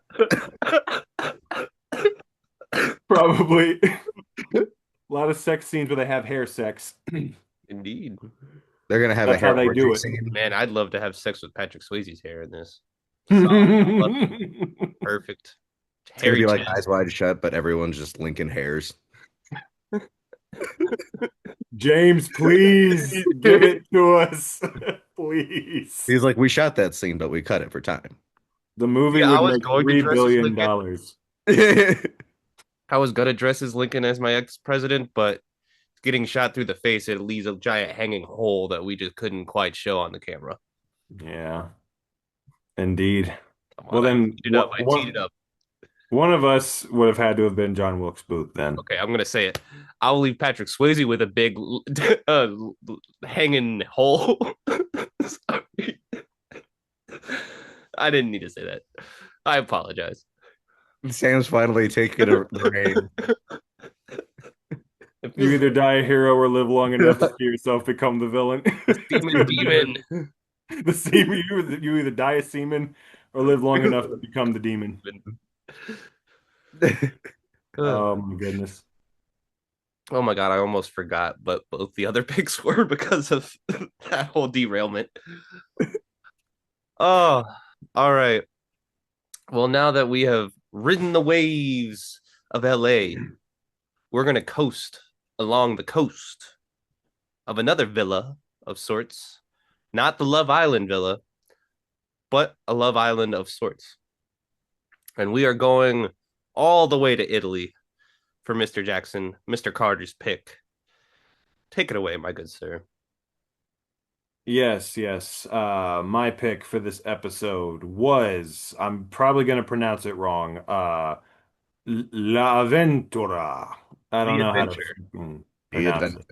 Probably a lot of sex scenes where they have hair sex. Indeed. They're gonna have a That's how hair they do orgy it. scene. Man, I'd love to have sex with Patrick Swayze's hair in this. James, Perfect. It's gonna Hairy be like chin. Eyes Wide Shut, but everyone's just linking hairs. please give it to us. Please. He's like, we shot that scene, but we cut it for time. The movie Yeah, I would was make going to $3 dress as billion. Lincoln. I was gonna dress as Lincoln as my ex-president, but getting shot through the face, it leaves a giant hanging hole that we just couldn't quite show on the camera. Yeah, indeed. Come Well, on, I then teed it up. I teed it up. one of us would have had to have been John Wilkes Booth then. Okay, I'm gonna say it. I'll leave Patrick Swayze with a big hanging hole. Sorry. I didn't need to say that. I apologize. Sam's finally taking the reign. You either die a hero or live long enough to see yourself become the villain. Demon. The seaman, you either die a seaman or live long enough to become the demon. Oh my goodness. Oh my god, I almost forgot, but both the other picks were because of that whole derailment. Oh, all right. Well, now that we have ridden the waves of LA, we're gonna coast along the coast of another villa of sorts. Not the Love Island villa, but a Love Island of sorts. And we are going all the way to Italy for Mr. Jackson, Mr. Carter's pick. Take it away, my good sir. Yes, yes. My pick for this episode was, I'm probably going to pronounce it wrong. La Ventura. I don't The know how to Adventure. The pronounce adventure.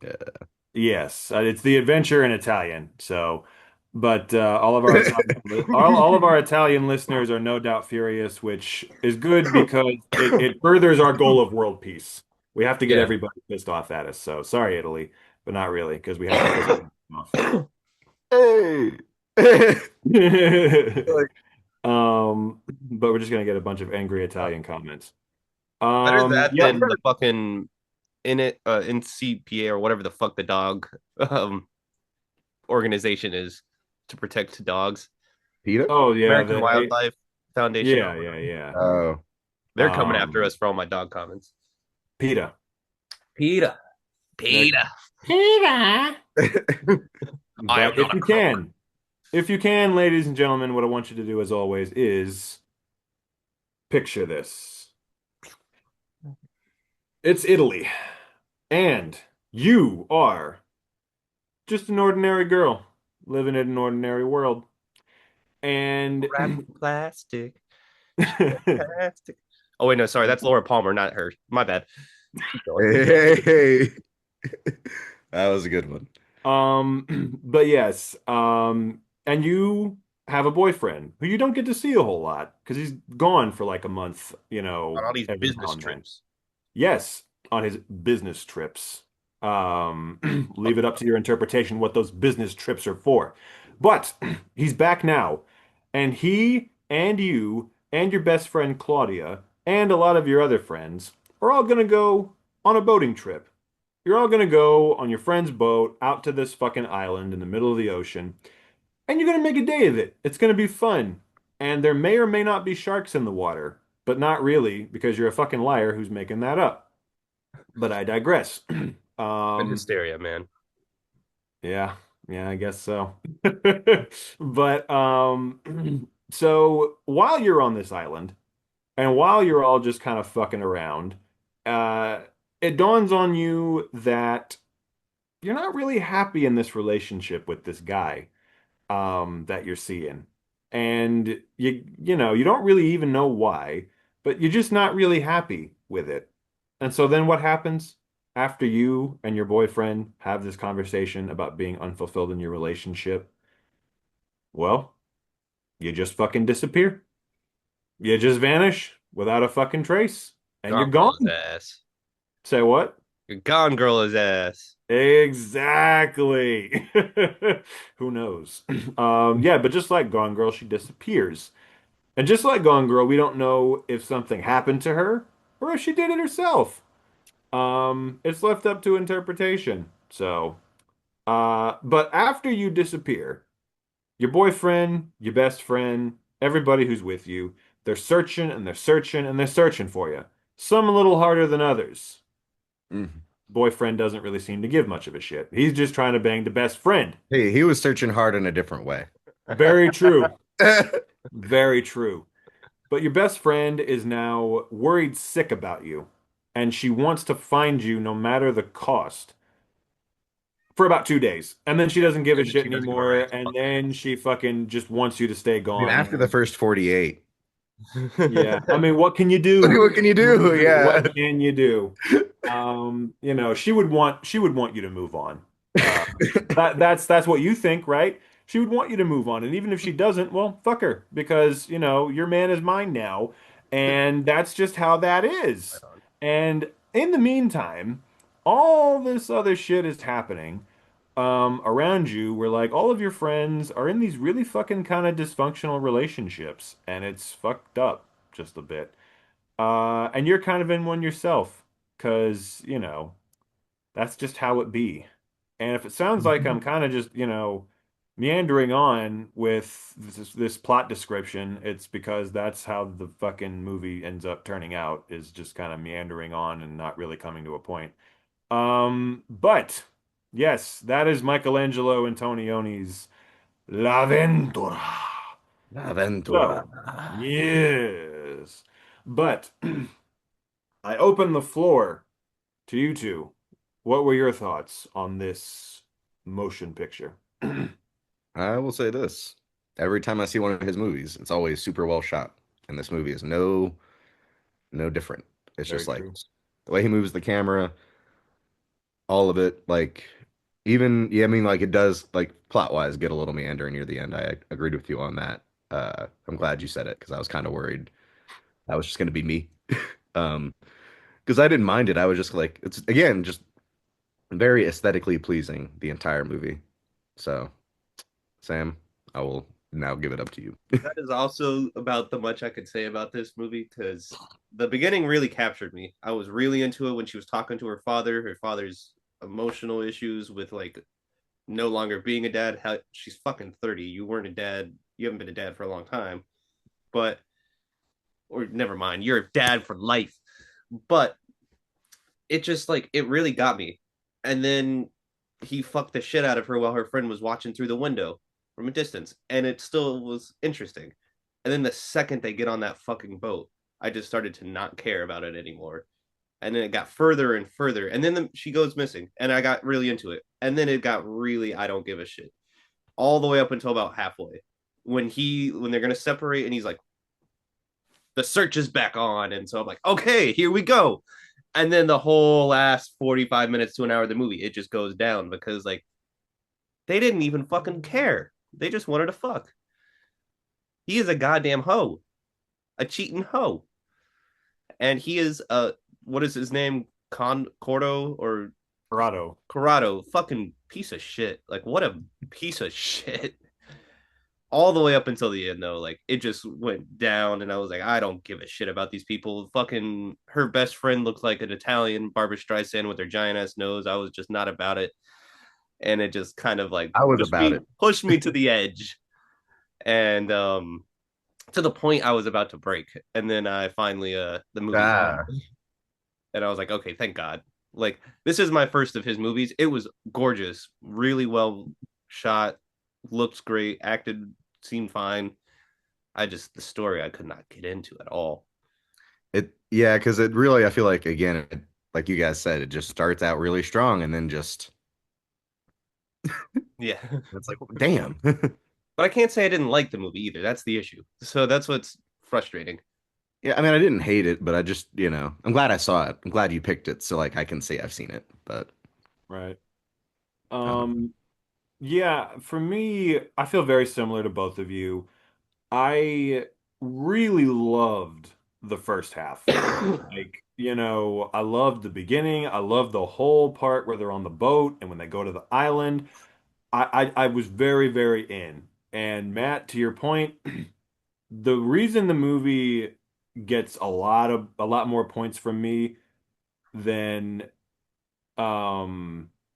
it. Yeah. Yes, it's the adventure in Italian. So, but all of our Italian, all of our Italian listeners are no doubt furious, which is good because it furthers our goal of world peace. We have to get Yeah. everybody pissed off at us. So sorry, Italy, but not really because we have to piss them off. Hey. But we're just gonna get a bunch of angry Italian comments. Better that Yeah, than the fucking NCPA or whatever the fuck the dog um organization is to protect dogs. Peter? oh yeah, American Wildlife Foundation. yeah. Oh. They're coming after us for all my dog comments. PETA. Peter. Peter. But if you can, ladies and gentlemen, what I want you to do as always is picture this. It's Italy, and you are just an ordinary girl living in an ordinary world. And Wrapped in plastic. Plastic. Oh wait, no, sorry, that's Laura Palmer, not her. My bad. Keep going. Hey. That was a good one. But yes, and you have a boyfriend who you don't get to see a whole lot because he's gone for like a month, On all these every now business and then. trips. Yes, on his business trips. Leave it up to your interpretation what those business trips are for. But he's back now, and he and you and your best friend Claudia and a lot of your other friends are all gonna go on a boating trip. You're all gonna go on your friend's boat out to this fucking island in the middle of the ocean, and you're gonna make a day of it. It's gonna be fun. And there may or may not be sharks in the water, but not really, because you're a fucking liar who's making that up. But I digress. And Um, hysteria, man. yeah, yeah, I guess so. But so while you're on this island, and while you're all just kind of fucking around, uh, it dawns on you that you're not really happy in this relationship with this guy that you're seeing. And you don't really even know why, but you're just not really happy with it. And so then what happens after you and your boyfriend have this conversation about being unfulfilled in your relationship? Well, you just fucking disappear. You just vanish without a fucking trace, and you're Gone girl his gone. ass. Say what? You're gone girl his ass. Exactly. Who knows? Yeah, but just like Gone Girl, she disappears. And just like Gone Girl, we don't know if something happened to her or if she did it herself. It's left up to interpretation. So, but after you disappear, your boyfriend, your best friend, everybody who's with you, they're searching and they're searching and they're searching for you. Some a little harder than others. Mhm. Boyfriend doesn't really seem to give much of a shit. He's just trying to bang the best friend. Hey, he was searching hard in a different way. Very true. Very true. But your best friend is now worried sick about you, and she wants to find you no matter the cost for about 2 days. And then she doesn't give a And then shit she doesn't give a anymore, rat's and fuck. then she fucking just wants you to stay I mean, gone. after the first 48, Yeah. I mean, what can you what, do? what can you do? Yeah. What can you do? She would want you to move on. Uh, that's what you think, right? She would want you to move on, and even if she doesn't, well, fuck her, because your man is mine now, and that's just how that is. Right on. And in the meantime, all this other shit is happening around you, where like all of your friends are in these really fucking kind of dysfunctional relationships, and it's fucked up just a bit. And you're kind of in one yourself, because, that's just how it be. And if it sounds like I'm kind of just, meandering on with this plot description, it's because that's how the fucking movie ends up turning out, is just kind of meandering on and not really coming to a point. But yes, that is Michelangelo Antonioni's L'Avventura. Aventura. So, yes. But I open the floor to you two. What were your thoughts on this motion picture? I will say this. Every time I see one of his movies, it's always super well shot. And this movie is no different. It's Very just like true. the way he moves the camera, all of it, like even yeah, I mean like it does like plot wise get a little meandering near the end. I agreed with you on that. I'm glad you said it because I was kind of worried that was just gonna be me. Um, because I didn't mind it. I was just like it's again just very aesthetically pleasing the entire movie. So, Sam, I will now give it up to you. That is also about the much I could say about this movie because the beginning really captured me. I was really into it when she was talking to her father's emotional issues with like no longer being a dad. How she's fucking 30. You weren't a dad. You haven't been a dad for a long time. But or never mind, you're a dad for life. But it just like it really got me. And then he fucked the shit out of her while her friend was watching through the window from a distance, and it still was interesting. And then the second they get on that fucking boat, I just started to not care about it anymore. And then it got further and further, and then she goes missing, and I got really into it. And then it got really I don't give a shit all the way up until about halfway when they're gonna separate, and he's like, the search is back on, and so I'm like, okay, here we go. And then the whole last 45 minutes to an hour of the movie, it just goes down because like they didn't even fucking care. They just wanted to fuck. He is a goddamn hoe, a cheating hoe. And he is what is his name? Cordo or Corrado. Corrado, fucking piece of shit. Like what a piece of shit. All the way up until the end though, like it just went down and I was like, I don't give a shit about these people. Fucking her best friend looked like an Italian Barbara Streisand with her giant ass nose. I was just not about it. And it just kind of like I was about it. pushed me to the edge. And to the point I was about to break. And then I finally the movie Ah, and I was like, okay, thank God. Like this is my first of his movies. It was gorgeous, really well shot, looks great, acted, seemed fine. I just the story I could not get into at all. yeah, because it really, I feel like again, like you guys said, it just starts out really strong and then just Yeah. it's like, damn. But I can't say I didn't like the movie either. That's the issue. So that's what's frustrating. Yeah, I mean, I didn't hate it, but I just, I'm glad I saw it. I'm glad you picked it, so like I can say I've seen it. But Right. um, Um, yeah, for me, I feel very similar to both of you. I really loved the first half. Like, I loved the beginning. I loved the whole part where they're on the boat and when they go to the island. I was very, very in. And Matt, to your point, the reason the movie gets a lot more points from me than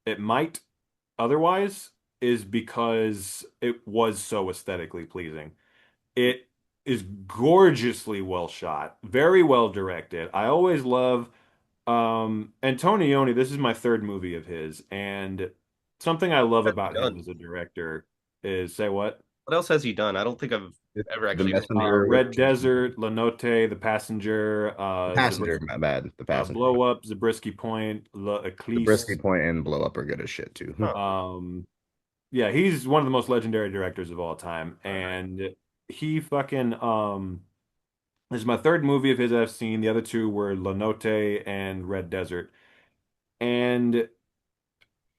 it might otherwise is because it was so aesthetically pleasing. It is gorgeously well shot, very well directed. I always love Antonioni. This is my third movie of his, and something I love What has he about him done? as a director is say what? What else has he done? I don't think I've ever the actually. messenger with Red Desert, Lenote, The Passenger, the passenger, my bad, the passenger, Blow Up, Zabriskie Point, Le the Brisky Eclipse. Point and Blow Up are good as shit too. Huh. Yeah, he's one of the most legendary directors of all time, and he fucking this is my third movie of his I've seen. The other two were La Notte and Red Desert. And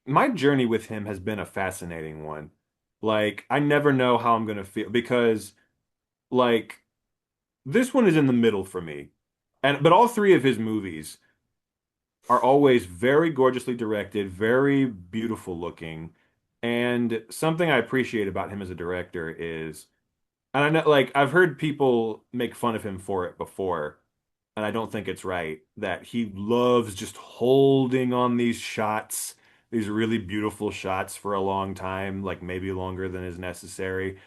my journey with him has been a fascinating one. Like, I never know how I'm gonna feel because like this one is in the middle for me. And but all three of his movies are always very gorgeously directed, very beautiful looking. And something I appreciate about him as a director is, and I know, like, I've heard people make fun of him for it before, and I don't think it's right, that he loves just holding on these shots, these really beautiful shots for a long time, like maybe longer than is necessary.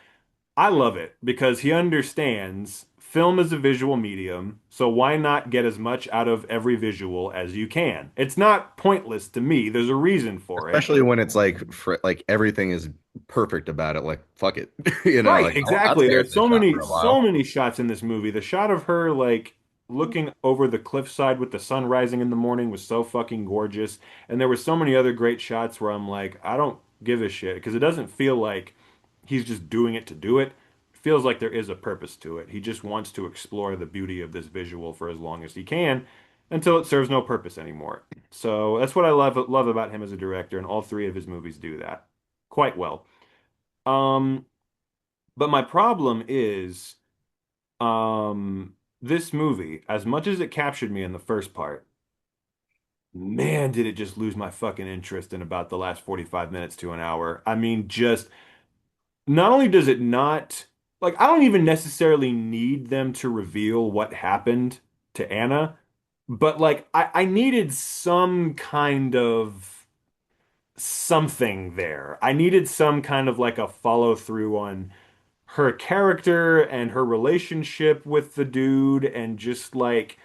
I love it because he understands film is a visual medium, so why not get as much out of every visual as you can? It's not pointless to me. There's a reason for it. Especially when it's like like everything is perfect about it. Like fuck it, Right, like I'll exactly. stare at There's this shot for a so while. many shots in this movie. The shot of her like looking over the cliffside with the sun rising in the morning was so fucking gorgeous. And there were so many other great shots where I'm like, I don't give a shit because it doesn't feel like he's just doing it to do it. It feels like there is a purpose to it. He just wants to explore the beauty of this visual for as long as he can until it serves no purpose anymore. So that's what I love about him as a director, and all three of his movies do that quite well. Um, but my problem is, this movie, as much as it captured me in the first part, man, did it just lose my fucking interest in about the last 45 minutes to an hour. I mean, just not only does it not, like, I don't even necessarily need them to reveal what happened to Anna, but like, I needed some kind of something there. I needed some kind of like a follow through on her character and her relationship with the dude and just like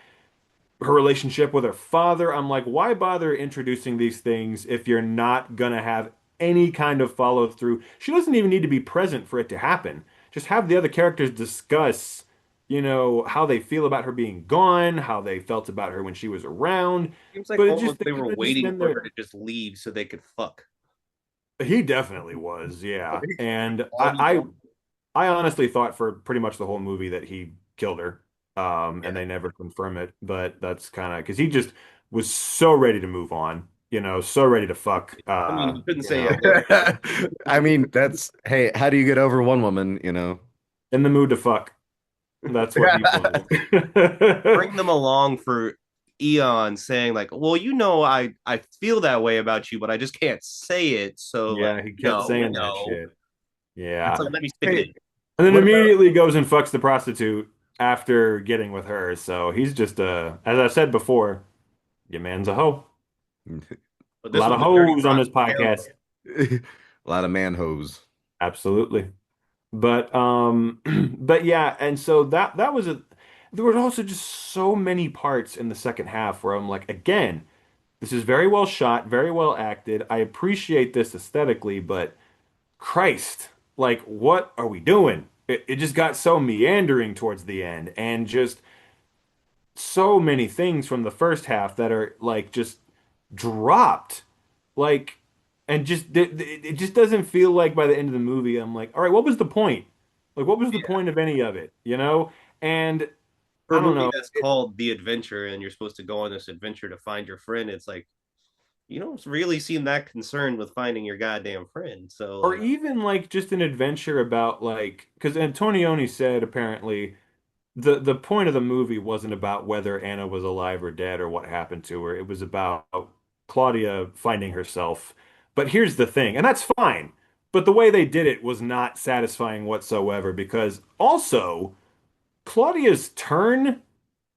her relationship with her father. I'm like, why bother introducing these things if you're not gonna have any kind of follow through? She doesn't even need to be present for it to happen. Just have the other characters discuss, how they feel about her being gone, how they felt about her when she was around. Seems like But it just almost they they could were have just waiting been for there. her to just leave so they could fuck. He definitely was, yeah. Like, And all he wanted. I honestly thought for pretty much the whole movie that he killed her. And Yeah. they never confirm it, but that's kind of because he just was so ready to move on, so ready to fuck, I mean, you couldn't you say it know, more. I mean, that's hey, how do you get over one woman, in the mood to fuck. That's what he was. Bring them along for eons, saying like, "Well, I feel that way about you, but I just can't say it." So like, Yeah, he kept no, saying that no. shit. It's Yeah. like let me stick it Hey, in. And then what about immediately goes and fucks the prostitute after getting with her. So he's just as I said before, your man's a hoe. But A this lot was of a dirty hoes on this prostitute. podcast. a lot of man hose? Absolutely. But but yeah, and so that was a there were also just so many parts in the second half where I'm like, again, this is very well shot, very well acted. I appreciate this aesthetically, but Christ, like what are we doing? It just got so meandering towards the end and just so many things from the first half that are like just dropped. Like and just it just doesn't feel like by the end of the movie I'm like, all right, what was the point? Like what was the point of any of it, you know? And For I a don't movie know. that's called The Adventure and you're supposed to go on this adventure to find your friend, it's like you don't really seem that concerned with finding your goddamn friend. So Or like even like just an adventure about like because Antonioni said apparently the point of the movie wasn't about whether Anna was alive or dead or what happened to her. It was about Claudia finding herself. But here's the thing, and that's fine. But the way they did it was not satisfying whatsoever because also Claudia's turn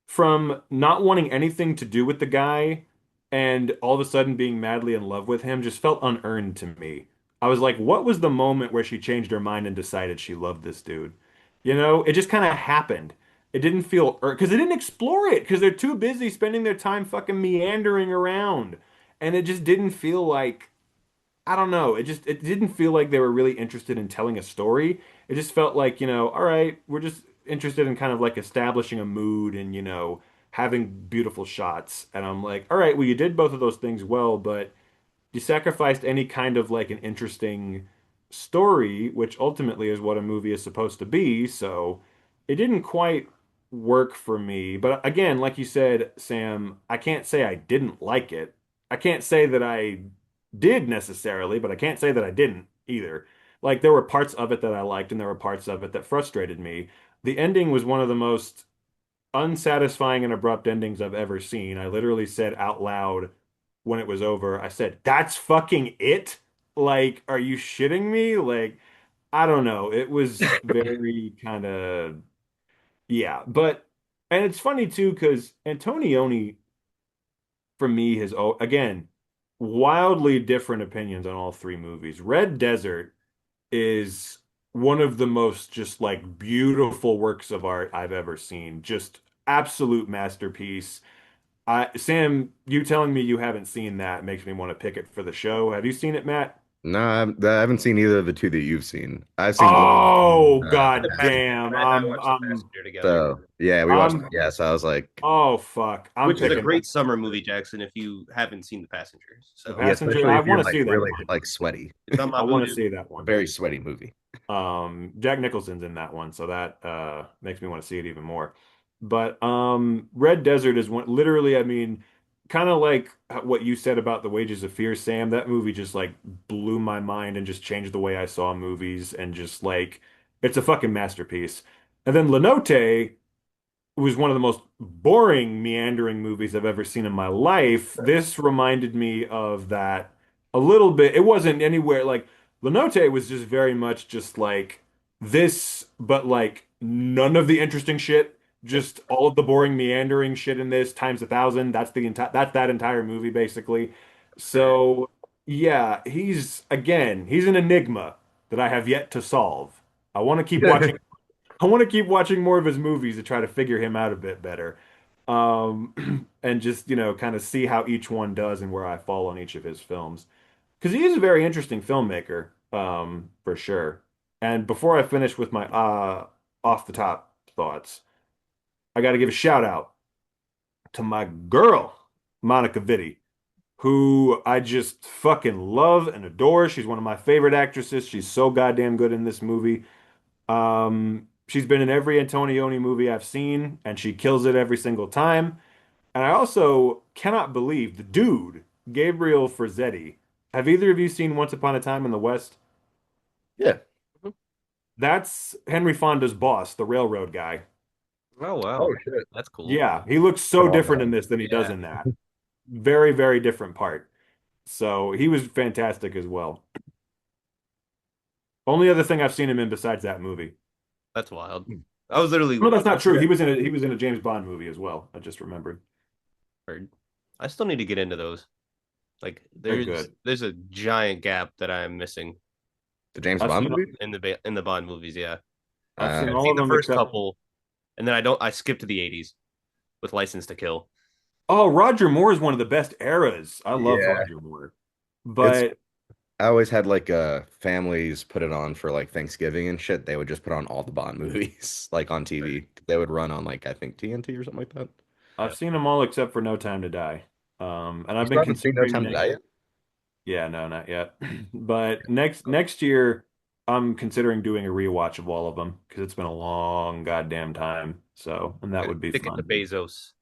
from not wanting anything to do with the guy and all of a sudden being madly in love with him just felt unearned to me. I was like, what was the moment where she changed her mind and decided she loved this dude? It just kind of happened. It didn't feel because they didn't explore it because they're too busy spending their time fucking meandering around. And it just didn't feel like I don't know. It didn't feel like they were really interested in telling a story. It just felt like, all right, we're just interested in kind of like establishing a mood and, having beautiful shots. And I'm like, all right, well, you did both of those things well, but you sacrificed any kind of like an interesting story, which ultimately is what a movie is supposed to be. So it didn't quite work for me. But again, like you said, Sam, I can't say I didn't like it. I can't say that I did necessarily, but I can't say that I didn't either. Like there were parts of it that I liked and there were parts of it that frustrated me. The ending was one of the most unsatisfying and abrupt endings I've ever seen. I literally said out loud when it was over, I said, "That's fucking it?" Like, are you shitting me? Like, I don't know. It was very kind of yeah, but and it's funny too because Antonioni for me has again wildly different opinions on all three movies. Red Desert is one of the most just like beautiful works of art I've ever seen. Just absolute masterpiece. Sam, you telling me you haven't seen that makes me want to pick it for the show. Have you seen it, Matt? No, I haven't seen either of the two that you've seen. I've seen both. Oh, the god passenger. damn. Matt and I watched the passenger together. So yeah, we watched. I'm, Yeah, so I was like, oh, fuck. I'm Which is a picking great summer movie, Jackson, if you haven't seen The Passengers. the So yeah, passenger. especially I if you're want to like see that really one. like sweaty. it's on I my want to Voodoo. see that A one. very sweaty movie. Jack Nicholson's in that one, so that makes me want to see it even more. But Red Desert is one literally, I mean, kind of like what you said about The Wages of Fear, Sam. That movie just like blew my mind and just changed the way I saw movies and just like it's a fucking masterpiece. And then Lenote was one of the most boring, meandering movies I've ever seen in my life. This reminded me of that a little bit. It wasn't anywhere like Lenote was just very much just like this, but like none of the interesting shit. Just all of the boring, meandering shit in this times 1,000. That's that entire movie basically. So yeah, he's an enigma that I have yet to solve. I want to keep watching I want to keep watching more of his movies to try to figure him out a bit better. And just, kind of see how each one does and where I fall on each of his films. Because he is a very interesting filmmaker, for sure. And before I finish with my off the top thoughts, I got to give a shout out to my girl, Monica Vitti, who I just fucking love and adore. She's one of my favorite actresses. She's so goddamn good in this movie. She's been in every Antonioni movie I've seen, and she kills it every single time. And I also cannot believe the dude, Gabriel Frazzetti. Have either of you seen Once Upon a Time in the West? Yeah. That's Henry Fonda's boss, the railroad guy. Oh Oh wow, shit. that's cool. Yeah, he looks so Put all different in that. this than he does Yeah, in that. Very, very different part. So he was fantastic as well. Only other thing I've seen him in besides that movie. that's wild. I was literally No, that's not true. Yeah. He was in a James Bond movie as well. I just remembered. heard. I still need to get into those. Like They're there's good. there's a giant gap that I'm missing The James I've Bond seen movie? in the Bond movies. Yeah, I've seen I've all seen of the them first except couple, and then I skipped to the '80s with License to Kill. oh, Roger Moore is one of the best eras. I love Yeah. Roger Moore. It's But I always had like families put it on for like Thanksgiving and shit. They would just put on all the Bond movies like on TV. They would run on like I think TNT or something like that. I've seen them all except for No Time to Die. And You I've still been haven't seen No considering Time to next. Die yet? Yeah, no, not yet. But next year, I'm considering doing a rewatch of all of them because it's been a long goddamn time. So, and that would be Stick it to fun. Bezos.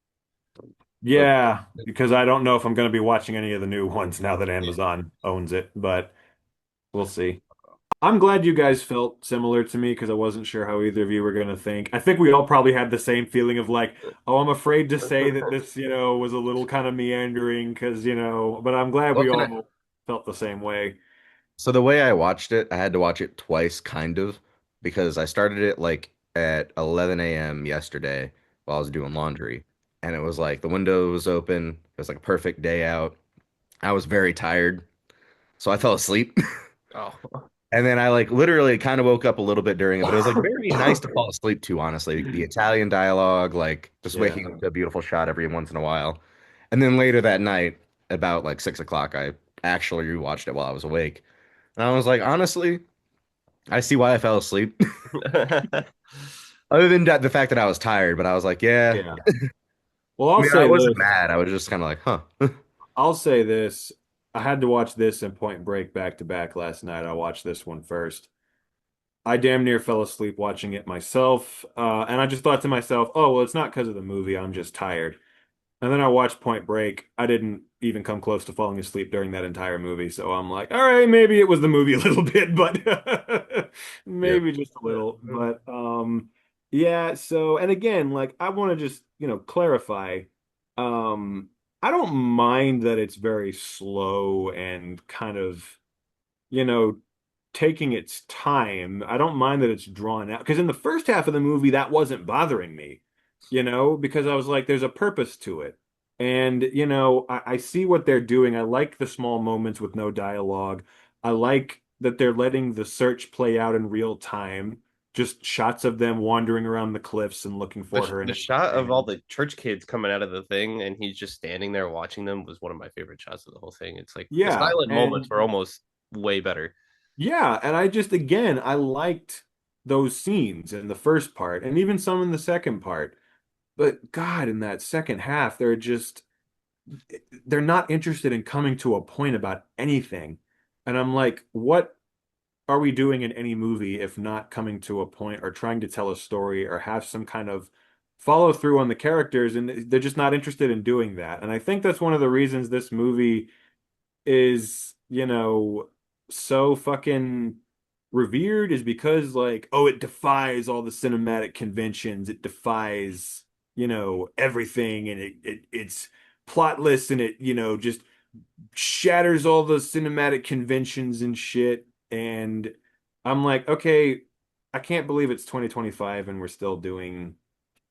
But Yeah, because I don't know if I'm going to be watching any of the new ones now that Amazon owns it, but we'll see. I'm glad you guys felt similar to me because I wasn't sure how either of you were going to think. I think we all probably had the same feeling of like, oh, I'm afraid to say that this, was a little kind of meandering because, but I'm glad what we can I? all felt the same way. So the way I watched it, I had to watch it twice, kind of, because I started it like at 11 a.m. yesterday while I was doing laundry, and it was like the window was open. It was like a perfect day out. I was very tired, so I fell asleep. Oh, And then I like literally kind of woke up a little bit during it, but it was like very nice to fall asleep to, honestly. The Italian dialogue, like just Yeah. waking up to a beautiful shot every once in a while. And then later that night, about like 6 o'clock, I actually rewatched it while I was awake. And I was like, honestly, I see why I fell asleep. Other than that, the fact that I was tired, but I was like, yeah. Yeah. Well, I I'll mean, I say wasn't this. mad. I was just kind of like, huh. I'll say this. I had to watch this and Point Break back to back last night. I watched this one first. I damn near fell asleep watching it myself. And I just thought to myself, oh, well, it's not because of the movie. I'm just tired. And then I watched Point Break. I didn't even come close to falling asleep during that entire movie. So I'm like, all right, maybe it was the movie a little bit, but Yeah. maybe just a little. But yeah, so and again, like I want to just, clarify. Um, I don't mind that it's very slow and kind of, you know, taking its time. I don't mind that it's drawn out because in the first half of the movie that wasn't bothering me, because I was like, there's a purpose to it. And, I see what they're doing. I like the small moments with no dialogue. I like that they're letting the search play out in real time. Just shots of them wandering around the cliffs and looking for her and the shot of everything. all the church kids coming out of the thing, and he's just standing there watching them was one of my favorite shots of the whole thing. It's like the Yeah, silent moments and were almost way better. yeah, and I just again I liked those scenes in the first part and even some in the second part. But God, in that second half, they're not interested in coming to a point about anything. And I'm like, what are we doing in any movie if not coming to a point or trying to tell a story or have some kind of follow through on the characters? And they're just not interested in doing that. And I think that's one of the reasons this movie is, so fucking revered is because like, oh, it defies all the cinematic conventions. It defies, everything and it's plotless and it, just shatters all the cinematic conventions and shit. And I'm like, okay, I can't believe it's 2025 and we're still doing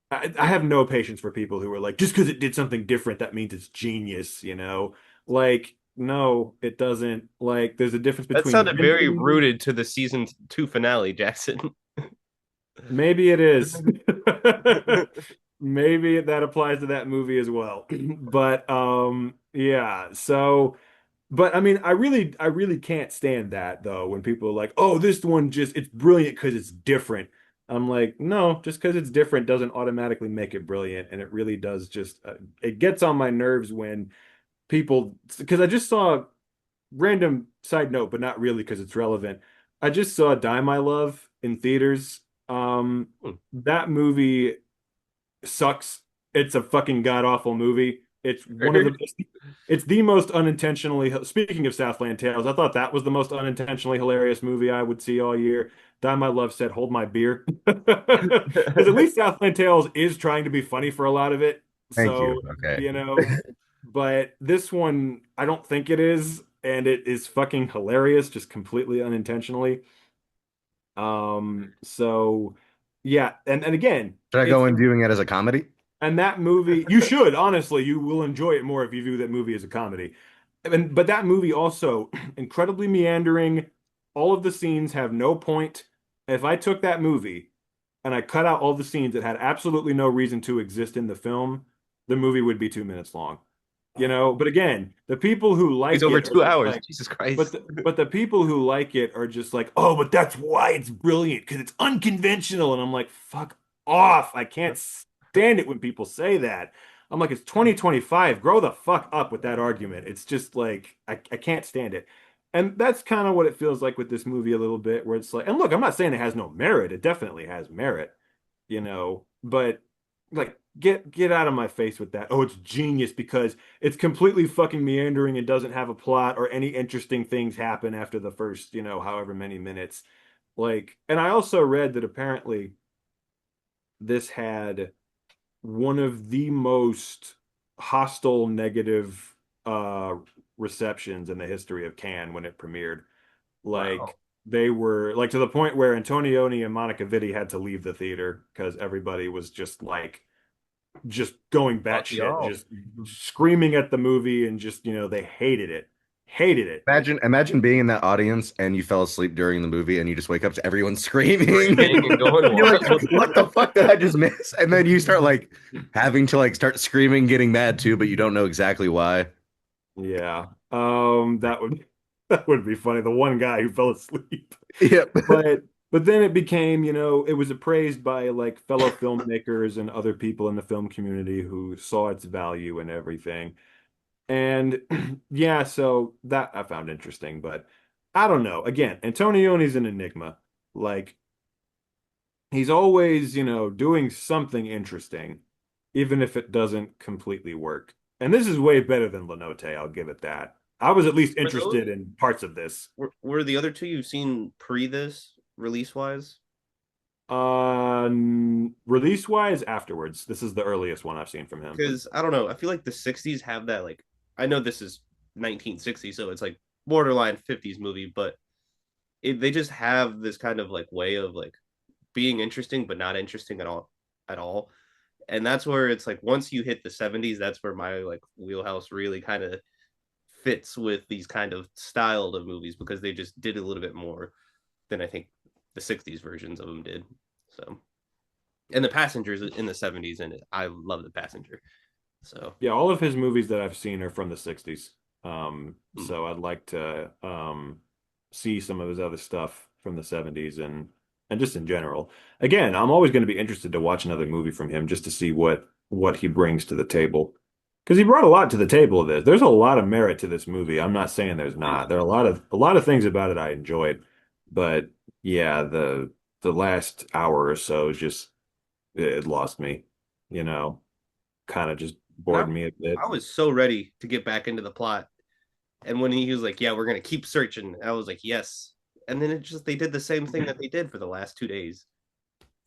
I have no patience for people who are like, just because it did something different, that means it's genius. Like, no, it doesn't. Like, there's a difference That between sounded very inventing. rooted to the season 2 finale, Jackson. Maybe it is. Maybe that applies to that movie as well. But yeah, so but I mean, I really can't stand that though when people are like, "Oh, this one just it's brilliant because it's different." I'm like, "No, just because it's different doesn't automatically make it brilliant." And it really does just it gets on my nerves when people because I just saw random side note, but not really because it's relevant. I just saw Die My Love in theaters. That movie sucks It's a fucking god awful movie. It's one of the it's the most unintentionally speaking of Southland Tales, I thought that was the most unintentionally hilarious movie I would see all year. Die My Love said, hold my beer. Because at least Southland Tales is trying to be funny for a lot of it. Thank you. So, Okay. you know, but this one I don't think it is, and it is fucking hilarious, just completely unintentionally. So yeah, and again, Should I it's go in viewing it as a comedy? and that movie, you should, honestly, you will enjoy it more if you view that movie as a comedy. But that movie also incredibly meandering. All of the scenes have no point. If I took that movie and I cut out all the scenes that had absolutely no reason to exist in the movie would be 2 minutes long. But again, the people who He's like over it are two just hours. like, Jesus but Christ. the people who like it are just like, oh, but that's why it's brilliant because it's unconventional. And I'm like, fuck off. I can't stand it when people say that. I'm like, it's 2025. Grow the fuck up with that argument. It's just like, I can't stand it. And that's kind of what it feels like with this movie a little bit, where it's like, and look, I'm not saying it has no merit. It definitely has merit, but like, get out of my face with that. Oh, it's genius because it's completely fucking meandering and doesn't have a plot or any interesting things happen after the first, however many minutes. Like, and I also read that apparently this had one of the most hostile negative uh receptions in the history of Cannes when it premiered. Wow. Like they were like to the point where Antonioni and Monica Vitti had to leave the theater because everybody was just going Fuck batshit, y'all. just screaming at the movie and just, they hated it. Hated it. Imagine being in that audience and you fell asleep during the movie and you just wake up to everyone screaming Screaming and going and you're like, wild. what the fuck did I just miss? And then you start like having to like start screaming, getting mad too, but you don't know exactly why. Yeah. That would be funny. The one guy who fell asleep. Yep. But then it became, it was appraised by like fellow filmmakers and other people in the film community who saw its value and everything. And yeah, so that I found interesting, but I don't know. Again, Antonioni's an enigma. Like he's always, doing something interesting, even if it doesn't completely work. And this is way better than Lenote, I'll give it that. I was at least Were those interested in parts of this. were the other two you've seen pre this release wise? Release wise, afterwards. This is the earliest one I've seen from him. Because I don't know, I feel like the 60s have that like I know this is 1960, so it's like borderline 50s movie, but they just have this kind of like way of like being interesting but not interesting at all. And that's where it's like once you hit the 70s, that's where my like wheelhouse really kind of fits with these kind of styled of movies because they just did a little bit more than I think the 60s versions of them did. So, and the Passengers in the 70s, and I love the Passenger. So, Yeah, all of his movies that I've seen are from the 60s. mm. So I'd like to see some of his other stuff from the 70s and just in general. Again, I'm always going to be interested to watch another movie from him just to see what he brings to the table. Because he brought a lot to the table of this. There's a lot of merit to this movie. I'm not saying there's not. There are a lot of things about it I enjoyed. But yeah, the last hour or so is just it lost me, you know, kind of just and bored me a bit. I was so ready to get back into the plot. And when he was like, "Yeah, we're gonna keep searching," I was like, "Yes." And then it just they did the same thing that they did for the last 2 days: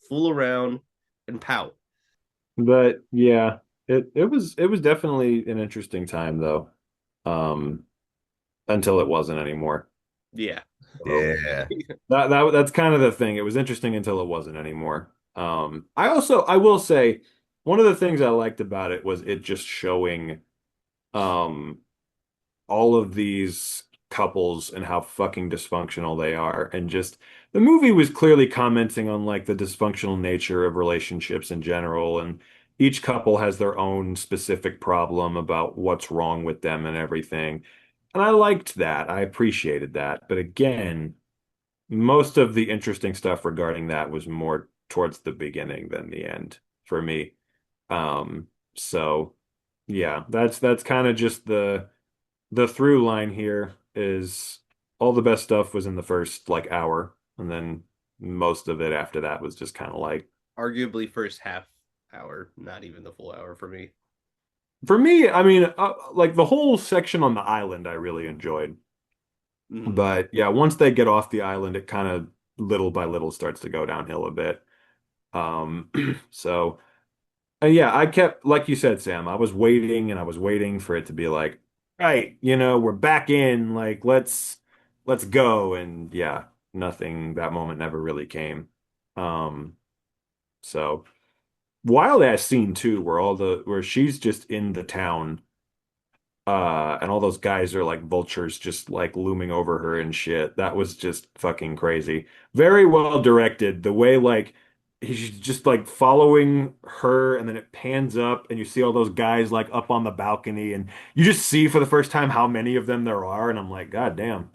fool around and pout. But yeah, it was definitely an interesting time though. Um, until it wasn't anymore. Yeah. Oh, Yeah. That's kind of the thing. It was interesting until it wasn't anymore. I will say one of the things I liked about it was it just showing um all of these couples and how fucking dysfunctional they are. And just the movie was clearly commenting on like the dysfunctional nature of relationships in general. And each couple has their own specific problem about what's wrong with them and everything. And I liked that. I appreciated that. But again, most of the interesting stuff regarding that was more towards the beginning than the end for me. Um, so yeah, that's kind of just the through line here is all the best stuff was in the first like hour, and then most of it after that was just kind of like, arguably first half hour, not even the full hour for me. For me, I mean, like the whole section on the island, I really enjoyed. Mhm. But yeah, once they get off the island, it kind of little by little starts to go downhill a bit. Um, so yeah, I kept, like you said, Sam, I was waiting and I was waiting for it to be like, right, we're back in, like let's go. And yeah, nothing, that moment never really came. Um, so wild ass scene too, where she's just in the town. And all those guys are like vultures just like looming over her and shit. That was just fucking crazy. Very well directed. The way like he's just like following her and then it pans up and you see all those guys like up on the balcony and you just see for the first time how many of them there are and I'm like, God damn.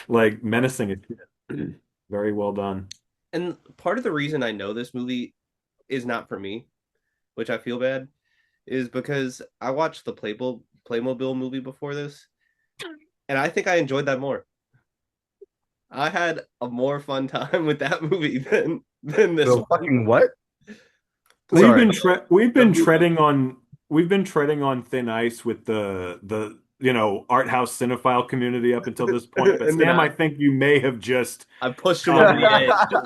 Like menacing as shit. Very well done. And part of the reason I know this movie is not for me, which I feel bad, is because I watched the Playmobil movie before this, and I think I enjoyed that more. I had a more fun time with that movie than this The one. fucking what? We've Sorry. been treading on thin ice with the art house cinephile community up until this point. But And then Sam, I think you may have just I pushed him over the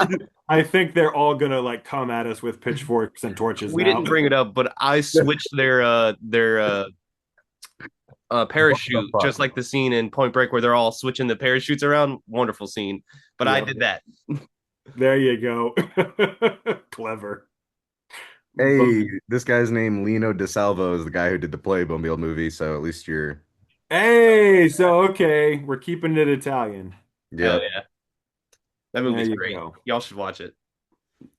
edge. I think they're all gonna like come at us with pitchforks and torches We now. didn't bring it up, but I switched their parachute, fuck? just like the scene in Point Break where they're all switching the parachutes around. Wonderful scene. But I Yeah. did that. There you go. Clever. Hey, this guy's name Lino DeSalvo is the guy who did the Playmobil movie, so at least you're. Hey, so okay, we're keeping it Italian. Hell Yep. yeah. That There movie's you great. go. Y'all should watch it.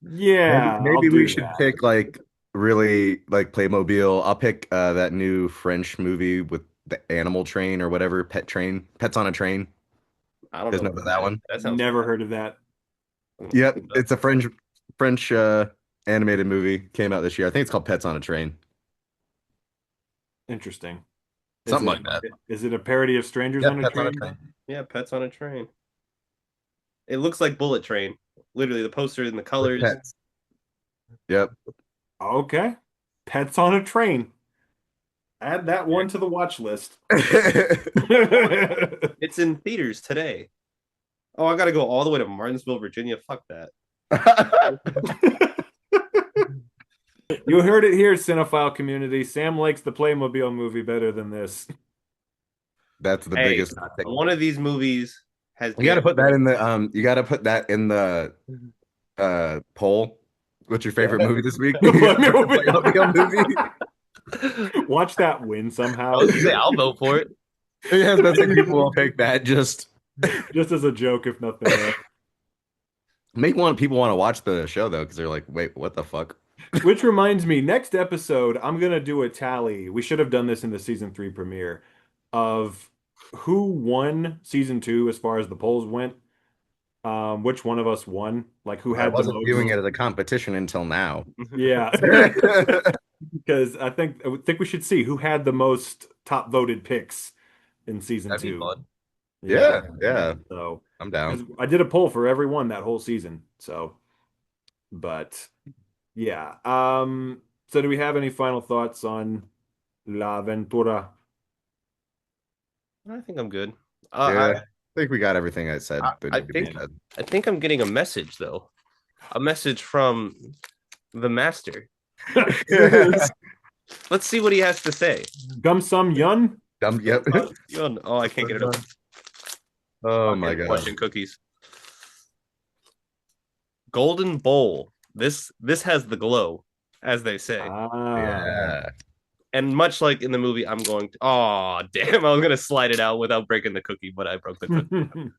Maybe, Yeah, I'll maybe we do should that. pick like really like Playmobil. I'll pick that new French movie with the animal train or whatever, Pet Train, Pets on a Train. I You don't guys know know what about that that is. one? That sounds Never heard of that. Yep, it's a French animated movie. Came out this year. I think it's called Pets on a Train. Interesting. Is Something it like that. is it a parody of Strangers Yep, on a Pets on a Train? Train. Yeah, Pets on a Train. It looks like Bullet Train. Literally, the poster and the With colors. pets. Yep. Okay. Pets on a Train. Add that one to the watch list. It's in theaters today. Oh, I got to go all the way to Martinsville, Virginia. Fuck that. You heard it here, cinephile community. Sam likes the Playmobil movie better than this. That's the Hey, biggest hot take. one of these movies has You got to been. put that in the you got to put that in the poll. What's your favorite movie this week? The Playmobil movie. Watch that win I somehow. was gonna say I'll vote for it. Yeah, that's like people will pick that. Just Just as a joke, if nothing else. people want to watch the show though, because they're like, wait, what the fuck? Which reminds me, next episode, I'm gonna do a tally. We should have done this in the season 3 premiere of who won season 2 as far as the polls went. Which one of us won? Like who I had the wasn't viewing most? it as a competition until now. Yeah. Because I think we should see who had the most top voted picks in season That'd be 2. fun. Yeah, yeah, So I'm 'cause down. I did a poll for everyone that whole season. So, but yeah. So do we have any final thoughts on La Ventura? I think I'm good. Yeah, I think we got everything I said that I needed to be think said. I think I'm getting a message though. A message from the master. Let's see what he has to say. Gum Sum Yun? Yep. Oh, I can't get it up. Oh my god. Question cookies. Golden bowl. This has the glow, as they say. Yeah. And much like in the movie, I'm going to. Oh, damn! I was gonna slide it out without breaking the cookie, but I broke the cookie.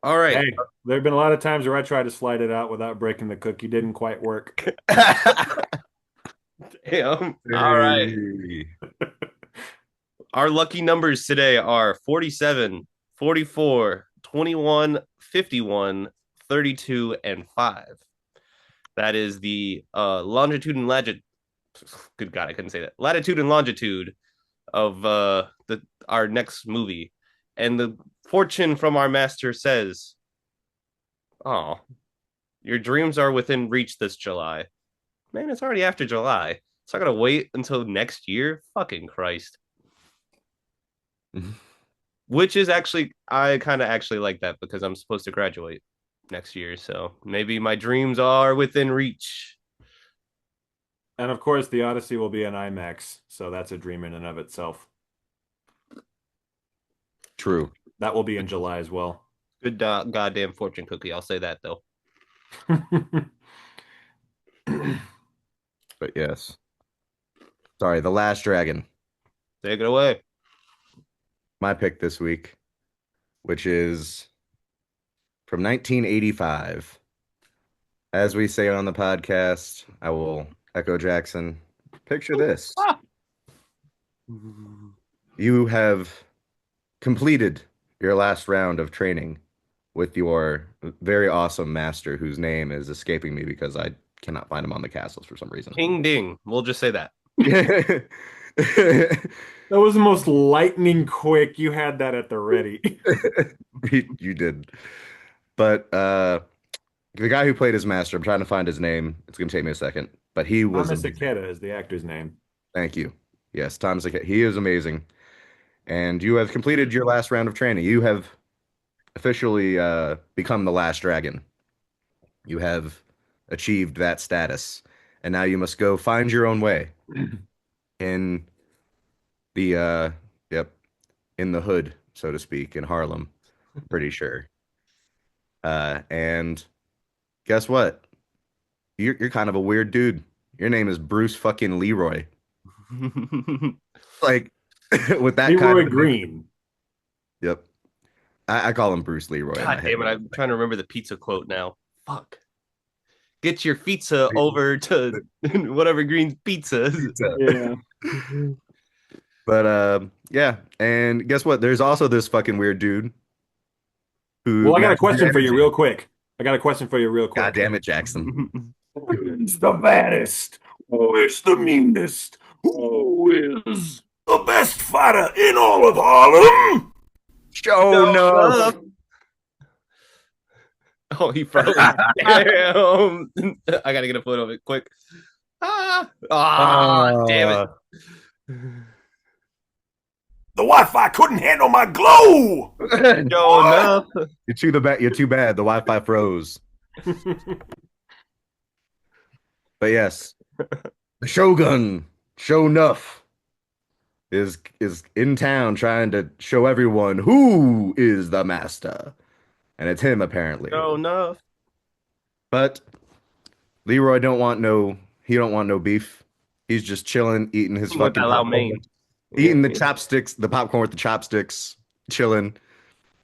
All right. Hey, there have been a lot of times where I tried to slide it out without breaking the cookie. Didn't quite work. Damn. All right. Our lucky numbers today are 47, 44, 21, 51, 32, and 5. That is the longitude and latitude. Good God, I couldn't say that. Latitude and longitude of our next movie. And the fortune from our master says, "Oh, your dreams are within reach this July. Man, it's already after July. So I gotta wait until next year. Fucking Christ. Which is actually, I kind of actually like that because I'm supposed to graduate next year. So maybe my dreams are within reach. And of course, the Odyssey will be an IMAX, so that's a dream in and of itself. True. That will be in July as well. Good goddamn fortune cookie. I'll say that though. But yes. Sorry, The Last Dragon. Take it away. My pick this week, which is from 1985. As we say on the podcast, I will echo Jackson. Picture this. You have completed your last round of training with your very awesome master, whose name is escaping me because I cannot find him on the castles for some reason. King Ding. We'll just say that. That was the most lightning quick. You had that at the ready. You did. But the guy who played his master, I'm trying to find his name. It's going to take me a second. But he was Thomas amazing. Ikeda is the actor's name. Thank you. Yes, Thomas Ikeda. He is amazing. And you have completed your last round of training. You have officially become the last dragon. You have achieved that status. And now you must go find your own way in the in the hood, so to speak, in Harlem, pretty sure. And guess what? You're kind of a weird dude. Your name is Bruce fucking Leroy. Like with that Leroy kind of Green. Yep. I call him Bruce Leroy. in my God head. damn it. I'm trying to remember the pizza quote now. Fuck. Get your pizza over to whatever Green's pizza is. Yeah. But yeah, and guess what? There's also this fucking weird dude who Well, I got a matches question your for you energy. real quick. I got a question for you real quick. God damn it, Jackson. Who's the baddest? Who is the meanest? Who is the best fighter in all of Harlem? Show enough. Oh, he froze. Damn. I gotta get a photo of it quick. Damn it. The Wi-Fi couldn't handle my glow. Show enough. You're too bad. The Wi-Fi froze. But yes, the Shogun, Show enough, is in town trying to show everyone who is the master, and it's him apparently. Show enough. But Leroy don't want no beef. He's just chilling, eating his With fucking that loud popcorn. mane. Eating the chopsticks, the popcorn with the chopsticks, chilling.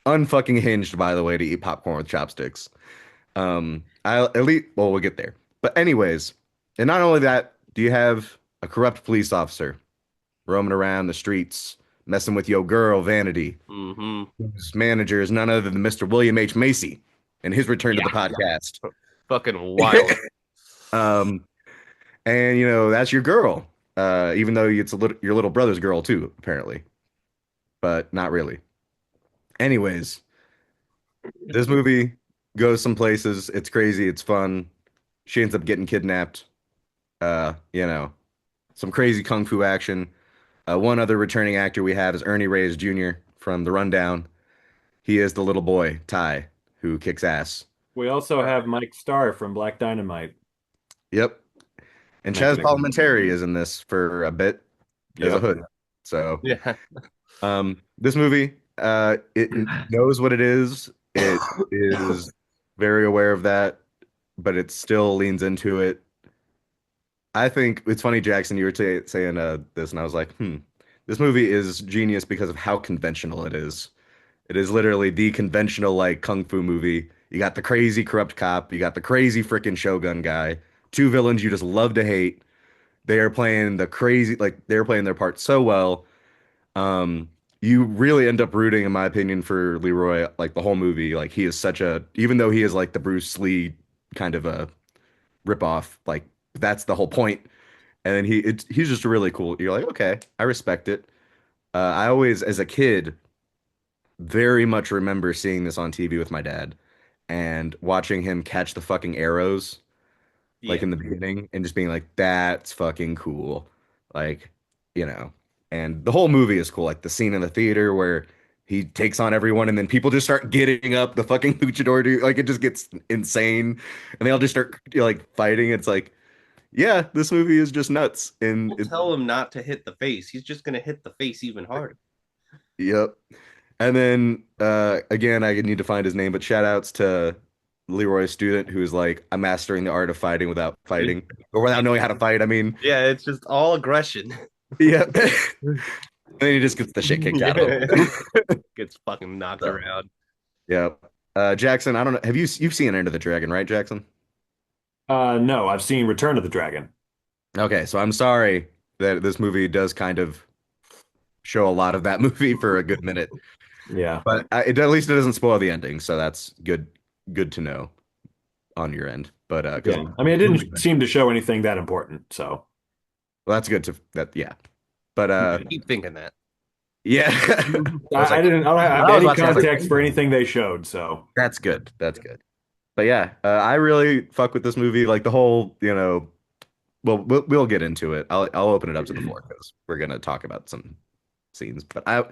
Unfucking hinged, by the way, to eat popcorn with chopsticks. We'll get there. But anyways, and not only that, do you have a corrupt police officer roaming around the streets, messing with your girl, Vanity, whose manager is none other than Mr. William H. Macy, and his return to the podcast. Fucking wild. And you know, that's your girl. Even though it's your little brother's girl too, apparently. But not really. Anyways, this movie goes some places. It's crazy, it's fun. She ends up getting kidnapped. You know, some crazy kung fu action. One other returning actor we have is Ernie Reyes Jr. from The Rundown. He is the little boy, Ty, who kicks ass. We also have Mike Starr from Black Dynamite. Yep. And Chaz Palminteri is in this for a bit as a hood. So yeah. This movie, it knows what it is. It is very aware of that, but it still leans into it. I think it's funny, Jackson, you were saying this, and I was like, this movie is genius because of how conventional it is. It is literally the conventional, like, kung fu movie. You got the crazy corrupt cop. You got the crazy freaking Shogun guy. Two villains you just love to hate. They are playing they're playing their part so well. You really end up rooting, in my opinion, for Leroy, like, the whole movie. Like, he is even though he is, like, the Bruce Lee kind of a ripoff, like, that's the whole point. And then he's just really cool. You're like, okay, I respect it. I always, as a kid, very much remember seeing this on TV with my dad and watching him catch the fucking arrows. like Yeah. in the beginning, and just being like, that's fucking cool. Like, you know, and the whole movie is cool. Like the scene in the theater where he takes on everyone and then people just start getting up, the fucking luchador dude, like it just gets insane. And they all just start like fighting. It's like, yeah, this movie is just nuts. And We'll tell him not to hit the face. He's just gonna hit the face even harder. yep. And then again, I need to find his name, but shout outs to Leroy Student, who's like, I'm mastering the art of fighting without fighting, or without knowing how to fight. I mean, Yeah, it's just all aggression. yeah. Then he just gets the shit kicked out of him. Gets fucking knocked So, around. yeah. Jackson, I don't know. You've seen Enter the Dragon, right, Jackson? No, I've seen Return of the Dragon. Okay, so I'm sorry that this movie does kind of show a lot of that movie for a good minute, Yeah. but at least it doesn't spoil the ending, so that's good to know on your end. But because Yeah. I mean, it didn't seem to show anything that important, so. well, that's good to that. Yeah, but Keep thinking that. yeah, I didn't. I don't have I was any watching, I was like, context for anything they showed. So that's good. That's good. But yeah, I really fuck with this movie. Like the whole, well, we'll get into it. I'll open it up to the floor because we're gonna talk about some scenes. But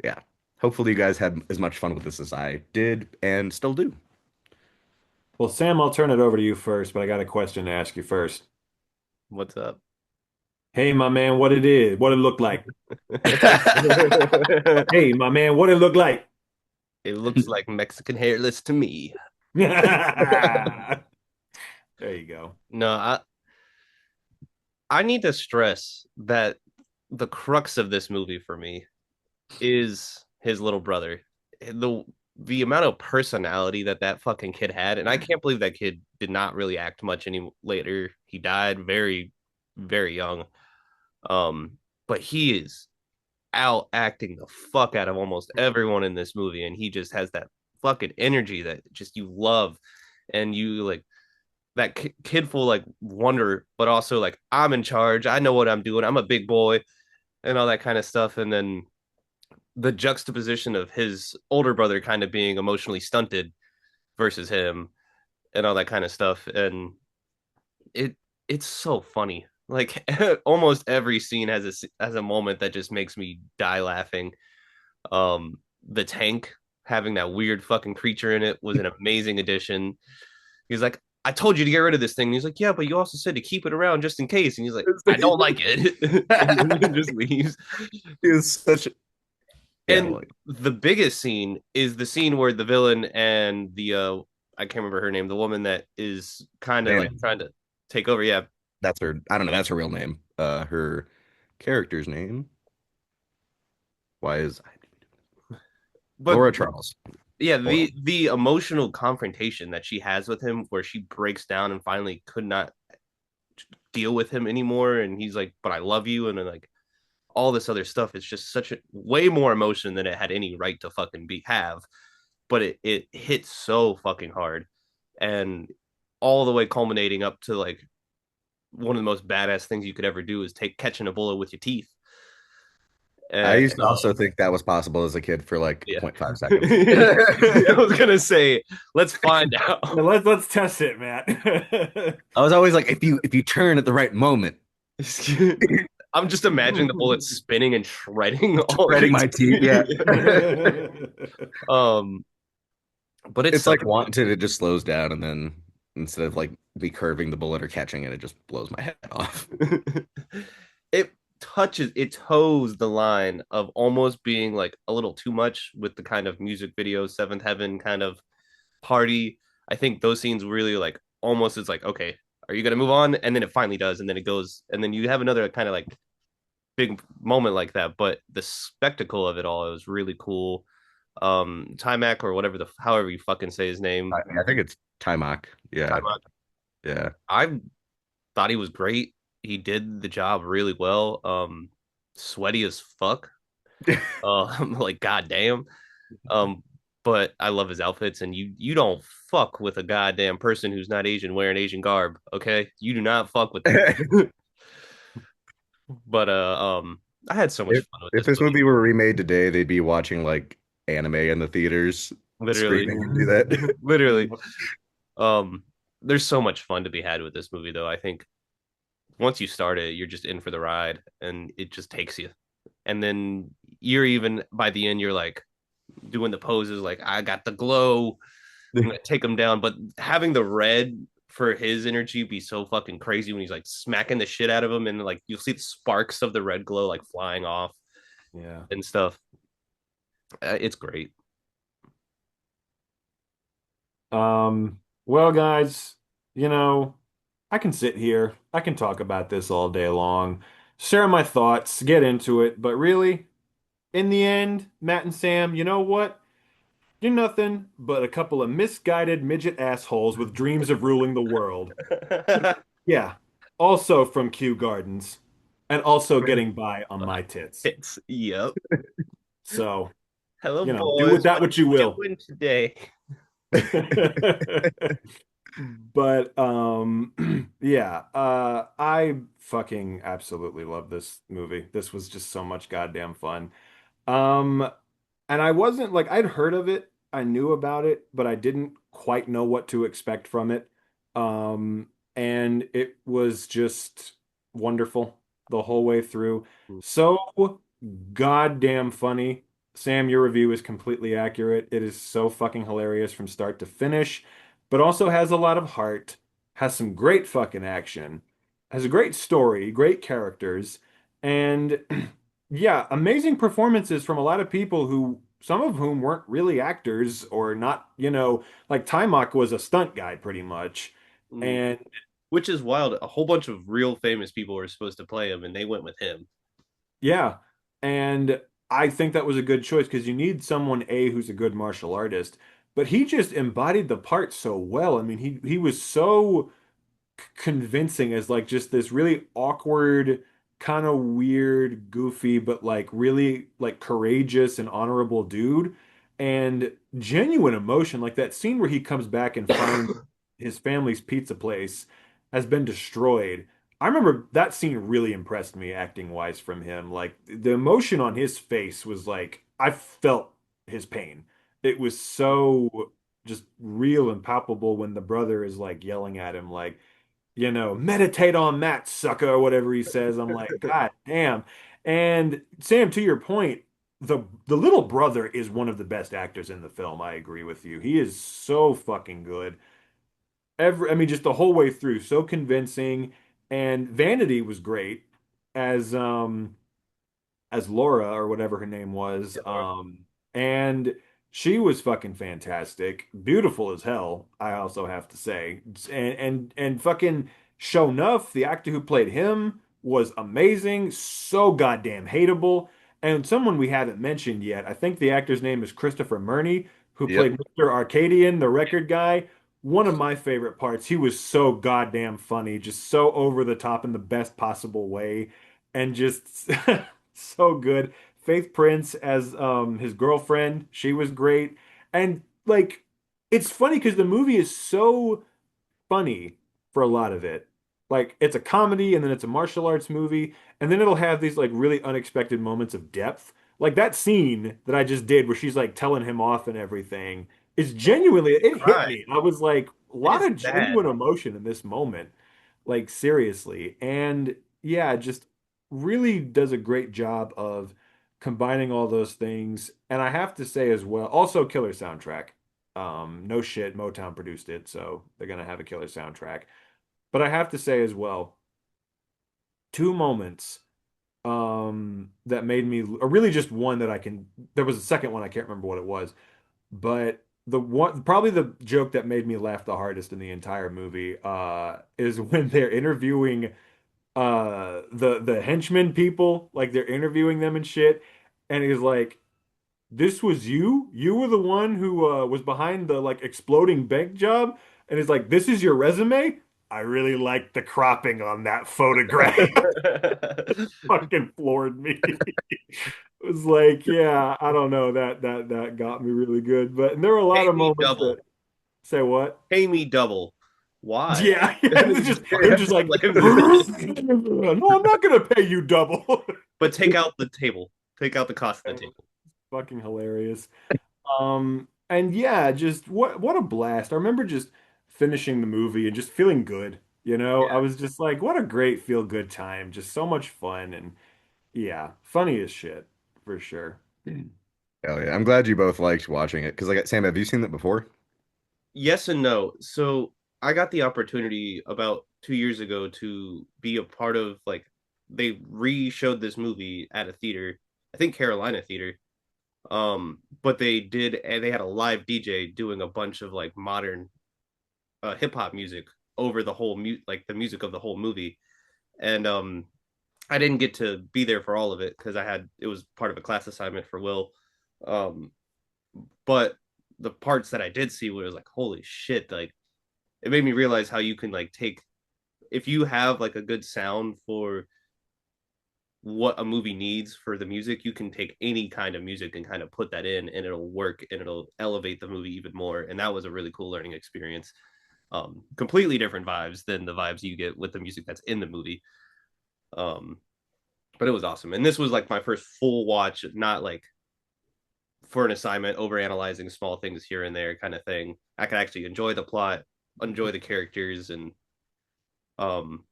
yeah, hopefully you guys had as much fun with this as I did and still do. well, Sam, I'll turn it over to you first, but I got a question to ask you first. What's up? Hey, my man, what it looked like? Hey, my man, what it looked like? It looks like Mexican hairless to me. There you go. No, I need to stress that the crux of this movie for me is his little brother. The amount of personality that fucking kid had, and I can't believe that kid did not really act much any later. He died very, very young. But he is out acting the fuck out of almost everyone in this movie, and he just has that fucking energy that just you love, and you like that kid full like wonder, but also like I'm in charge. I know what I'm doing. I'm a big boy, and all that kind of stuff. And then the juxtaposition of his older brother kind of being emotionally stunted versus him, and all that kind of stuff. And it's so funny. Like almost every scene has a moment that just makes me die laughing. The tank having that weird fucking creature in it was an amazing addition. He's like, I told you to get rid of this thing. And he's like, yeah, but you also said to keep it around just in case. And he's like, I don't like it. And he just leaves. Is such And the biggest scene is the scene where the villain and the I can't remember her name, the woman that is kind of like trying to take over. Yeah, that's her. I don't know. That's her real name. Her character's name. Why is but Laura Charles? yeah, the emotional confrontation that she has with him, where she breaks down and finally could not deal with him anymore, and he's like, "But I love you," and then like all this other stuff. It's just such a way more emotion than it had any right to fucking have. But it hits so fucking hard, and all the way culminating up to like one of the most badass things you could ever do is catching a bullet with your teeth. I used to also think that was possible as a kid for like Yeah. 0.5 seconds. I was gonna say, let's find out. Let's test it, Matt. I was always like, if you turn at the right moment, I'm just imagining the bullet spinning and shredding my teeth. Yeah. But it's like Wanted. It just slows down, and then instead of like me curving the bullet or catching it, it just blows my head off. it toes the line of almost being like a little too much with the kind of music video Seventh Heaven kind of party. I think those scenes really like almost it's like, okay, are you gonna move on? And then it finally does, and then it goes, and then you have another kind of like big moment like that. But the spectacle of it all, it was really cool. Timac or whatever however you fucking say his name. I think it's Timac. Yeah. Timac. Yeah. I thought he was great. He did the job really well. Sweaty as fuck. Like goddamn. But I love his outfits, and you don't fuck with a goddamn person who's not Asian wearing Asian garb. Okay, you do not fuck with them. But I had so much fun with if this movie were remade today, they'd be watching like anime in the theaters. Literally, Do that. literally. there's so much fun to be had with this movie, though. I think once you start it, you're just in for the ride, and it just takes you. And then you're even by the end, you're like doing the poses, like I got the glow. I'm gonna take him down. But having the red for his energy be so fucking crazy when he's like smacking the shit out of him, and like you'll see the sparks of the red glow like flying off Yeah. and stuff. It's great. Well, guys, you know, I can sit here, I can talk about this all day long, share my thoughts, get into it, but really, in the end, Matt and Sam, you know what? You're nothing but a couple of misguided midget assholes with dreams of ruling the world. Yeah. Also from Kew Gardens, and also getting by on my tits. It's yep. So, Hello, do with boys. that what you What will. you doing today? But yeah, I fucking absolutely love this movie. This was just so much goddamn fun. Um and I wasn't like I'd heard of it, I knew about it, but I didn't quite know what to expect from it. Um and it was just wonderful the whole way through. So goddamn funny. Sam, your review is completely accurate. It is so fucking hilarious from start to finish, but also has a lot of heart, has some great fucking action, has a great story, great characters, and yeah, amazing performances from a lot of people who some of whom weren't really actors or not, like Timok was a stunt guy pretty much. Mm. And Which is wild. A whole bunch of real famous people were supposed to play him, and they went with him. yeah, and I think that was a good choice because you need someone A who's a good martial artist, but he just embodied the part so well. I mean, he was so convincing as like just this really awkward, kind of weird, goofy, but like really like courageous and honorable dude, and genuine emotion. Like that scene where he comes back and finds his family's pizza place has been destroyed. I remember that scene really impressed me acting wise from him. Like the emotion on his face was like I felt his pain. It was so just real and palpable when the brother is like yelling at him like meditate on that, sucker, or whatever he says. I'm like, God damn. And Sam, to your point, the little brother is one of the best actors in the film. I agree with you. He is so fucking good. I mean, just the whole way through, so convincing. And Vanity was great as Laura or whatever her name was. Yeah, Laura. And she was fucking fantastic, beautiful as hell, I also have to say. And fucking Sho'nuff, the actor who played him, was amazing, so goddamn hateable. And someone we haven't mentioned yet, I think the actor's name is Christopher Murney, who Yep. played Mr. Arcadian, the record guy. One of my favorite parts. He was so goddamn funny, just so over the top in the best possible way, and just so good. Faith Prince as his girlfriend, she was great. And like it's funny because the movie is so funny for a lot of it. Like it's a comedy and then it's a martial arts movie and then it'll have these like really unexpected moments of depth. Like that scene that I just did where she's like telling him off and everything is genuinely it hit Right. me. I was like a It lot is of sad. genuine emotion in this moment. Like seriously. And yeah, just really does a great job of combining all those things. And I have to say as well, also killer soundtrack. No shit, Motown produced it, so they're gonna have a killer soundtrack. But I have to say as well, two moments that made me, or really just one that I can, there was a second one, I can't remember what it was, but the one, probably the joke that made me laugh the hardest in the entire movie, is when they're interviewing the henchmen people, like they're interviewing them and shit, and he's like, this was you? You were the one who was behind the like exploding bank job? And he's like, this is your resume? I really like the cropping on that photograph. Fucking floored me. It was like, yeah, I don't know. That got me really good. But and there were a lot Pay of me moments that double. say what? Pay me double. Why? Yeah, yeah. They're just like, no, I'm not gonna pay you double. But take out the table. Take out the cost of the table. Fucking hilarious. And yeah, just what a blast. I remember just finishing the movie and just feeling good. You know, I Yeah. was just like, what a great feel good time. Just so much fun and yeah, funny as shit for sure. Hell yeah. I'm glad you both liked watching it. Because, like, Sam, have you seen that before? Yes and no. So I got the opportunity about 2 years ago to be a part of like they re-showed this movie at a theater, I think Carolina Theater. But they had a live DJ doing a bunch of like modern hip hop music over the whole like the music of the whole movie. And I didn't get to be there for all of it because it was part of a class assignment for Will. Um, but the parts that I did see was like, holy shit, like it made me realize how you can like take if you have like a good sound for what a movie needs for the music, you can take any kind of music and kind of put that in and it'll work and it'll elevate the movie even more. And that was a really cool learning experience. Completely different vibes than the vibes you get with the music that's in the movie. Um, but it was awesome. And this was like my first full watch, not like for an assignment, over analyzing small things here and there kind of thing. I could actually enjoy the plot, enjoy the characters, and um,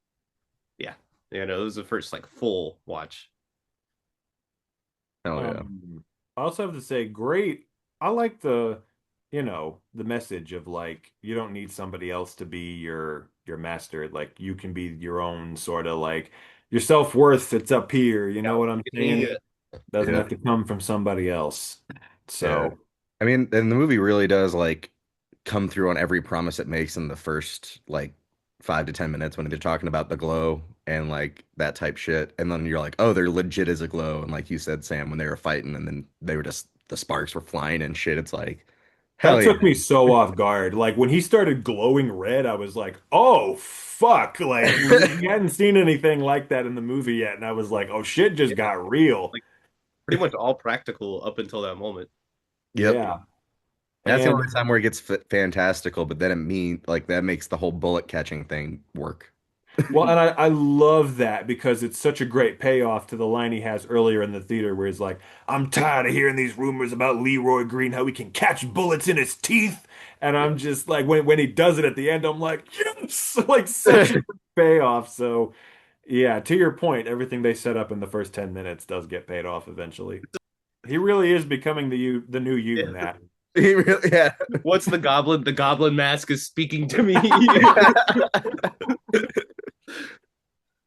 yeah, you know, it was the first like full watch. Hell yeah. I also have to say, great. I like the message of like you don't need somebody else to be your master. Like you can be your own sort of like your self-worth. It's up here. You know what I'm saying? Yeah. Doesn't Yeah. have to come from somebody else. Yeah. So I mean, and the movie really does like come through on every promise it makes in the first like 5 to 10 minutes when they're talking about the glow and like that type shit. And then you're like, oh, they're legit as a glow. And like you said, Sam, when they were fighting and then they were just the sparks were flying and shit, it's like, hell that yeah. took me so off guard. Like when he started glowing red, I was like, "Oh fuck!" Like we hadn't seen anything like that in the movie yet, and I was like, "Oh shit, just got real." Like pretty much all practical up until that moment. Yep. Yeah, That's the and only time where it gets fantastical, but then it mean like that makes the whole bullet catching thing work. well, and I love that because it's such a great payoff to the line he has earlier in the theater where he's like, "I'm tired of hearing these rumors about Leroy Green, how he can catch bullets in his teeth." And I'm just like, when he does it at the end, I'm like, yes, like such a great payoff. So, yeah, to your point, everything they set up in the first 10 minutes does get paid off eventually. He really is becoming the new you, Yeah. Matt. He really, yeah. What's the goblin? The goblin mask is speaking to me.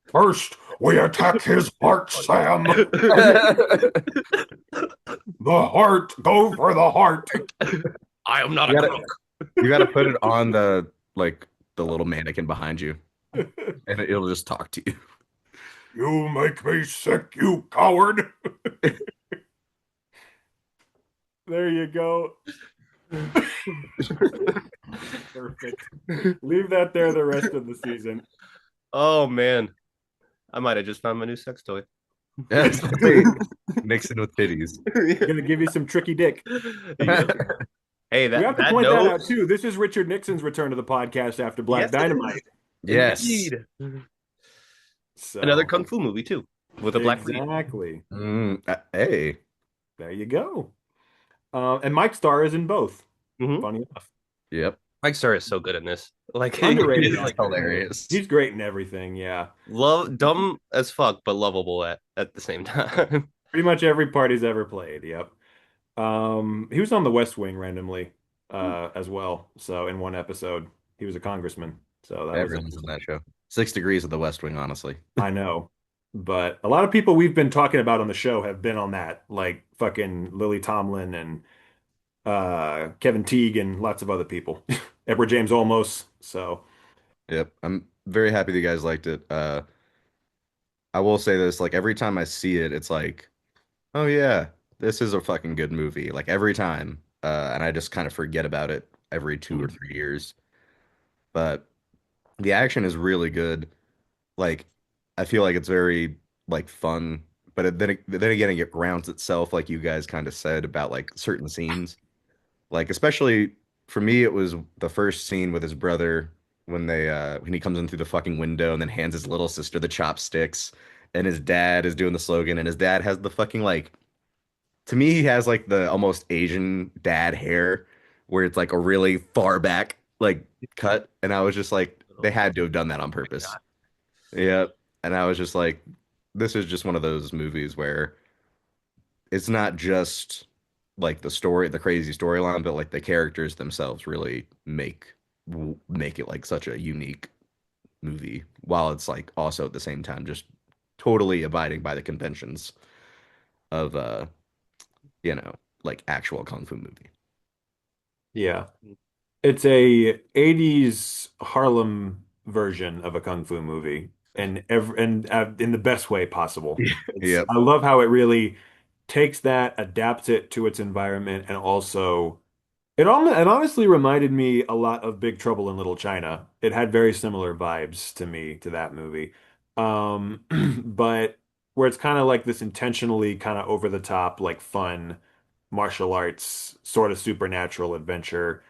First, we attack his heart, Sam. The heart. Go for the heart. I am not You a gotta, crook. you gotta put it on the like the little mannequin behind you, and it'll just talk to you. You make me sick, you coward. There you go. Perfect. Leave that there the rest of the season. Oh man, I might have just found my new sex toy. Yes, wait, Nixon with titties. Gonna give you some tricky dick. Hey, We have to that point that out nose. too. This is Richard Nixon's return to the podcast after Black Yes, it Dynamite. Yes. Indeed. So Another kung fu movie too, with a black lead. exactly. Hey. There you go. And Mike Starr is in both. Mhm. Funny enough. Yep. Mike Starr is so good in this. Like Underrated. he's like Hilarious. He's great in everything, yeah. dumb as fuck, but lovable at the same time. Pretty much every part he's ever played, yep. He was on The West Wing randomly, as well. So in one episode, he was a congressman. So that was Everyone's in that show. 6 Degrees of the West Wing, honestly. I know. But a lot of people we've been talking about on the show have been on that, like fucking Lily Tomlin and Kevin Teague and lots of other people. Edward James Olmos. So Yep. I'm very happy that you guys liked it. I will say this, like every time I see it, it's like, oh yeah, this is a fucking good movie. Like every time. And I just kind of forget about it every 2 or 3 years. But the action is really good. Like I feel like it's very like fun, but then again it grounds itself like you guys kind of said about like certain scenes. Like especially for me it was the first scene with his brother when he comes in through the fucking window and then hands his little sister the chopsticks and his dad is doing the slogan and his dad has the fucking like to me he has like the almost Asian dad hair where it's like a really far back like cut, and I was just like, they Oh had to have done that on my purpose. God. Yeah, and I was just like, this is just one of those movies where it's not just like the story, the crazy storyline, but like the characters themselves really make it like such a unique movie, while it's like also at the same time just totally abiding by the conventions of you know, like actual kung fu movie. Yeah. It's a 80s Harlem version of a kung fu movie and in the best way possible. It's Yep. I love how it really takes that, adapts it to its environment, and also it honestly reminded me a lot of Big Trouble in Little China. It had very similar vibes to me to that movie. Um, but where it's kind of like this intentionally kind of over the top, like fun martial arts sort of supernatural adventure,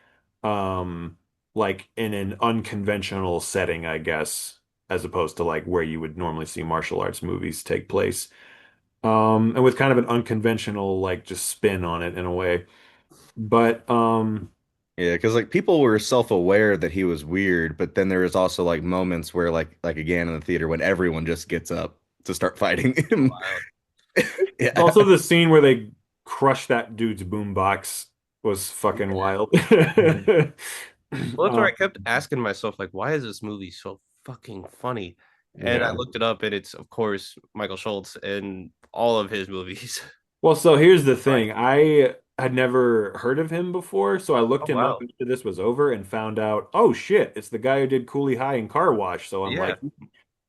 um, like in an unconventional setting, I guess, as opposed to like where you would normally see martial arts movies take place. And with kind of an unconventional like just spin on it in a way. But Yeah, because like people were self-aware that he was weird, but then there was also like moments where like again in the theater when everyone just gets up to start fighting him. Wow. Yeah. also the scene where they crush that dude's boombox was fucking wild. Well, that's where Uh, I kept asking myself, like, why is this movie so fucking funny? And I yeah. looked it up, and it's of course Michael Schultz in all of his movies. Well, so here's the Right. thing. I had never heard of him before, so I Oh looked him up wow. after this was over and found out, oh shit, it's the guy who did Cooley High and Car Wash. So I'm Yeah. like,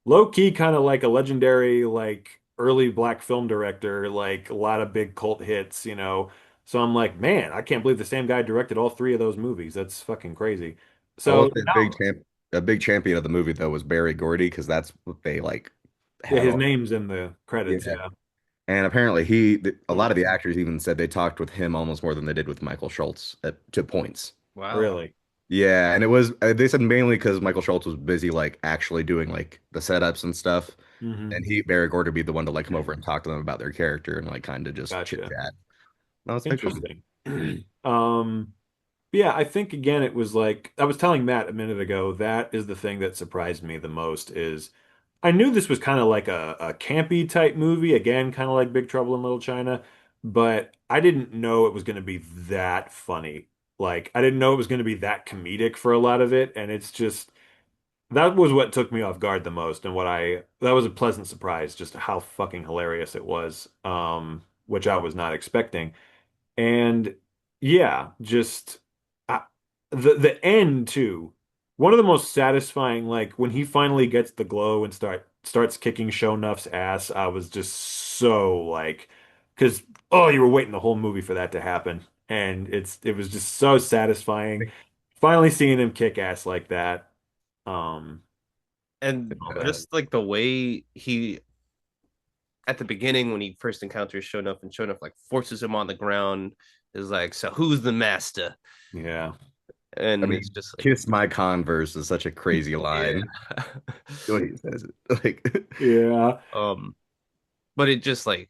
low key, kind of like a legendary, like early black film director, like a lot of big cult hits, you know. So I'm like, man, I can't believe the same guy directed all three of those movies. That's fucking crazy. I will So say now, a big champion of the movie though was Barry Gordy because that's what they like yeah, had his all. name's in the credits. Yeah. Yeah, And apparently a lot of the actors even said they talked with him almost more than they did with Michael Schultz to points. Wow. really. Yeah, and it was they said mainly because Michael Schultz was busy like actually doing like the setups and stuff, Hmm. and Barry Gordy would be the one to like come over and talk to them about their character and like kind of just chit Gotcha. chat. And I was like, "Hmm." Interesting. Um, yeah, I think again it was like I was telling Matt a minute ago, that is the thing that surprised me the most is I knew this was kind of like a campy type movie, again, kind of like Big Trouble in Little China, but I didn't know it was going to be that funny. Like I didn't know it was going to be that comedic for a lot of it, and it's just that was what took me off guard the most and what I that was a pleasant surprise just how fucking hilarious it was, which I was not expecting. And yeah, just I, the end too. One of the most satisfying, like when he finally gets the glow and starts kicking Sho'nuff's ass, I was just so like, because oh, you were waiting the whole movie for that to happen, and it was just so satisfying. Finally seeing him kick ass like that. Um, And all that. just like the way he at the beginning when he first encounters Shonuff and Shonuff like forces him on the ground is like, so who's the master? Yeah. I And it's mean, just like "Kiss my Converse" is such a crazy yeah. line. The way he says it, like, Yeah. um but it just like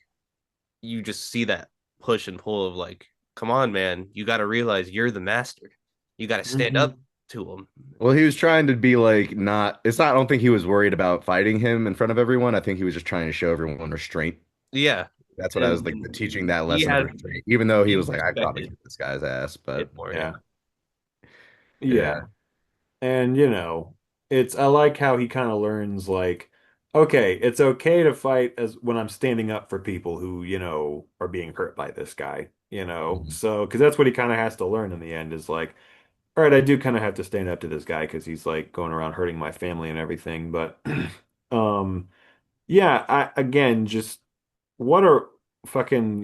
you just see that push and pull of like, come on, man, you got to realize you're the master. You got to stand up Mhm. to him. well, he was trying to be like not. It's not. I don't think he was worried about fighting him in front of everyone. I think he was just trying to show everyone restraint. Yeah, That's what I was and like teaching that he lesson of has restraint, even though he he was like, I'd probably expected kick this guy's ass, it but more. Yeah, Yeah. yeah. Yeah. And it's I like how he kind of learns like, okay, it's okay to fight as when I'm standing up for people who, are being hurt by this guy, Mhm. So, because that's what he kind of has to learn in the end is like, all right, I do kind of have to stand up to this guy because he's like going around hurting my family and everything. But, um, yeah, I again just what a fucking,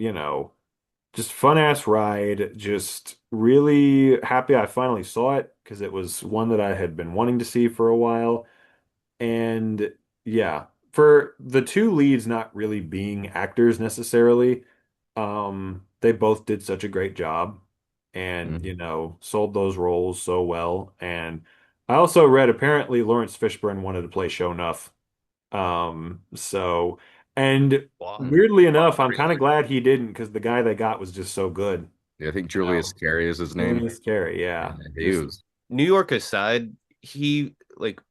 just fun ass ride. Just really happy I finally saw it because it was one that I had been wanting to see for a while. And yeah, for the two leads not really being actors necessarily, they both did such a great job and, Mhm. sold those roles so well. And I also read apparently Lawrence Fishburne wanted to play Sho'nuff. So, and wow, weirdly enough, I'm kind of crazy. glad he didn't because the guy they got was just so good. Yeah, I think You Julius know, Carey is his name. Julius Carey, Yeah, yeah, he just was. New York aside, he like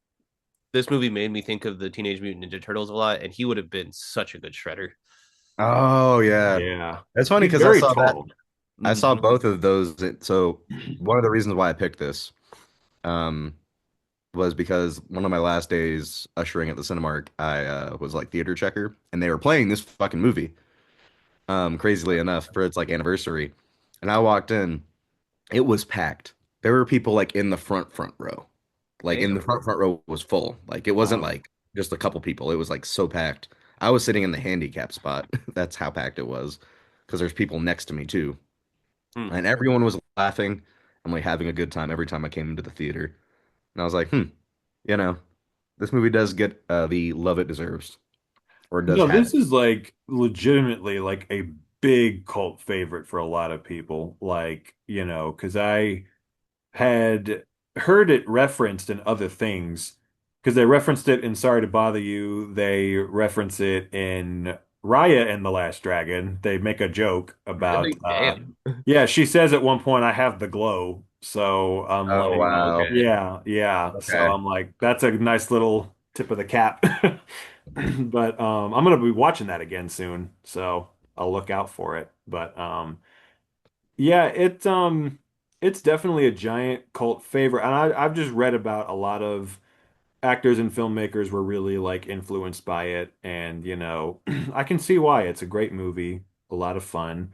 this movie made me think of the Teenage Mutant Ninja Turtles a lot, and he would have been such a good Shredder. Oh yeah, Yeah. that's funny He's because I very saw that. tall. I saw Mhm. both of those. So one of the reasons why I picked this, um, was because one of my last days ushering at the Cinemark, I was like theater checker, and they were playing this fucking movie. Crazily enough, for its like anniversary, and I walked in, it was packed. There were people like in the front row, like in the Damn. front row was full. Like it wasn't Wow. like just a couple people. It was like so packed. I was sitting in the handicap spot. That's how packed it was, because there's people next to me too, Hmm. and everyone was laughing and like having a good time every time I came into the theater. And I was like, you know, this movie does get the love it deserves, or does No, have. this is like legitimately like a big cult favorite for a lot of people. Like, because I had heard it referenced in other things because they referenced it in Sorry to Bother You. They reference it in Raya and the Last Dragon. They make a joke about, Really? Damn. yeah, she says at one point, I have the glow. So I'm Oh like, wow. Okay. yeah, yeah. So Okay. I'm like, that's a nice little tip of the cap. But I'm gonna be watching that again soon, so I'll look out for it. But yeah, it's definitely a giant cult favorite, and I've just read about a lot of actors and filmmakers were really like influenced by it, and I can see why. It's a great movie, a lot of fun,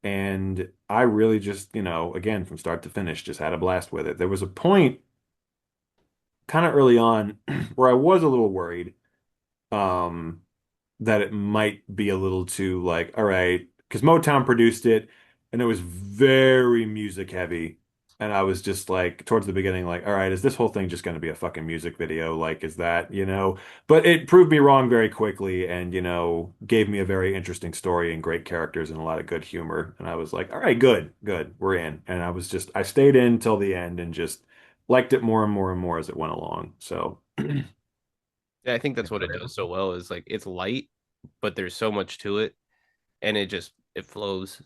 and I really just again from start to finish just had a blast with it. There was a point kind of early on where I was a little worried. Um, that it might be a little too like, all right, because Motown produced it and it was very music heavy. And I was just like, towards the beginning, like, all right, is this whole thing just going to be a fucking music video? Like, is that? But it proved me wrong very quickly and, gave me a very interesting story and great characters and a lot of good humor. And I was like, all right, good, good, we're in. And I stayed in till the end and just liked it more and more and more as it went along. So, Yeah, I think that's what it does so well is like it's light, but there's so much to it, and it flows.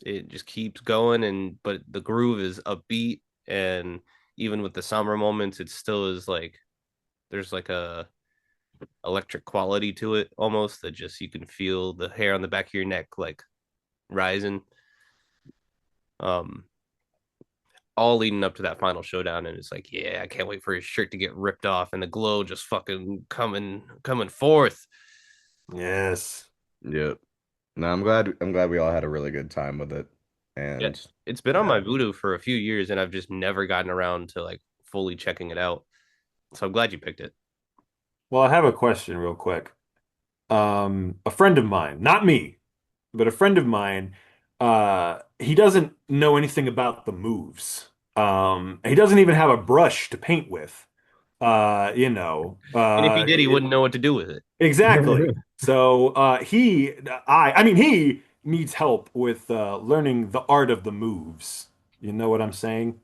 It just keeps going, and but the groove is upbeat, and even with the somber moments, it still is like there's like a electric quality to it almost that just you can feel the hair on the back of your neck like rising. Um, all leading up to that final showdown, and it's like, yeah, I can't wait for his shirt to get ripped off and the glow just fucking coming forth. yes. Yep. No, I'm glad we all had a really good time with it. Yeah, And it's been on yeah. my Voodoo for a few years, and I've just never gotten around to like fully checking it out. So I'm glad you picked it. Well, I have a question real quick. A friend of mine, not me, but a friend of mine, he doesn't know anything about the moves. He doesn't even have a brush to paint with. Uh, you know, And if he uh, did, he wouldn't know what to do with it. exactly. So, I mean, he needs help with learning the art of the moves. You know what I'm saying?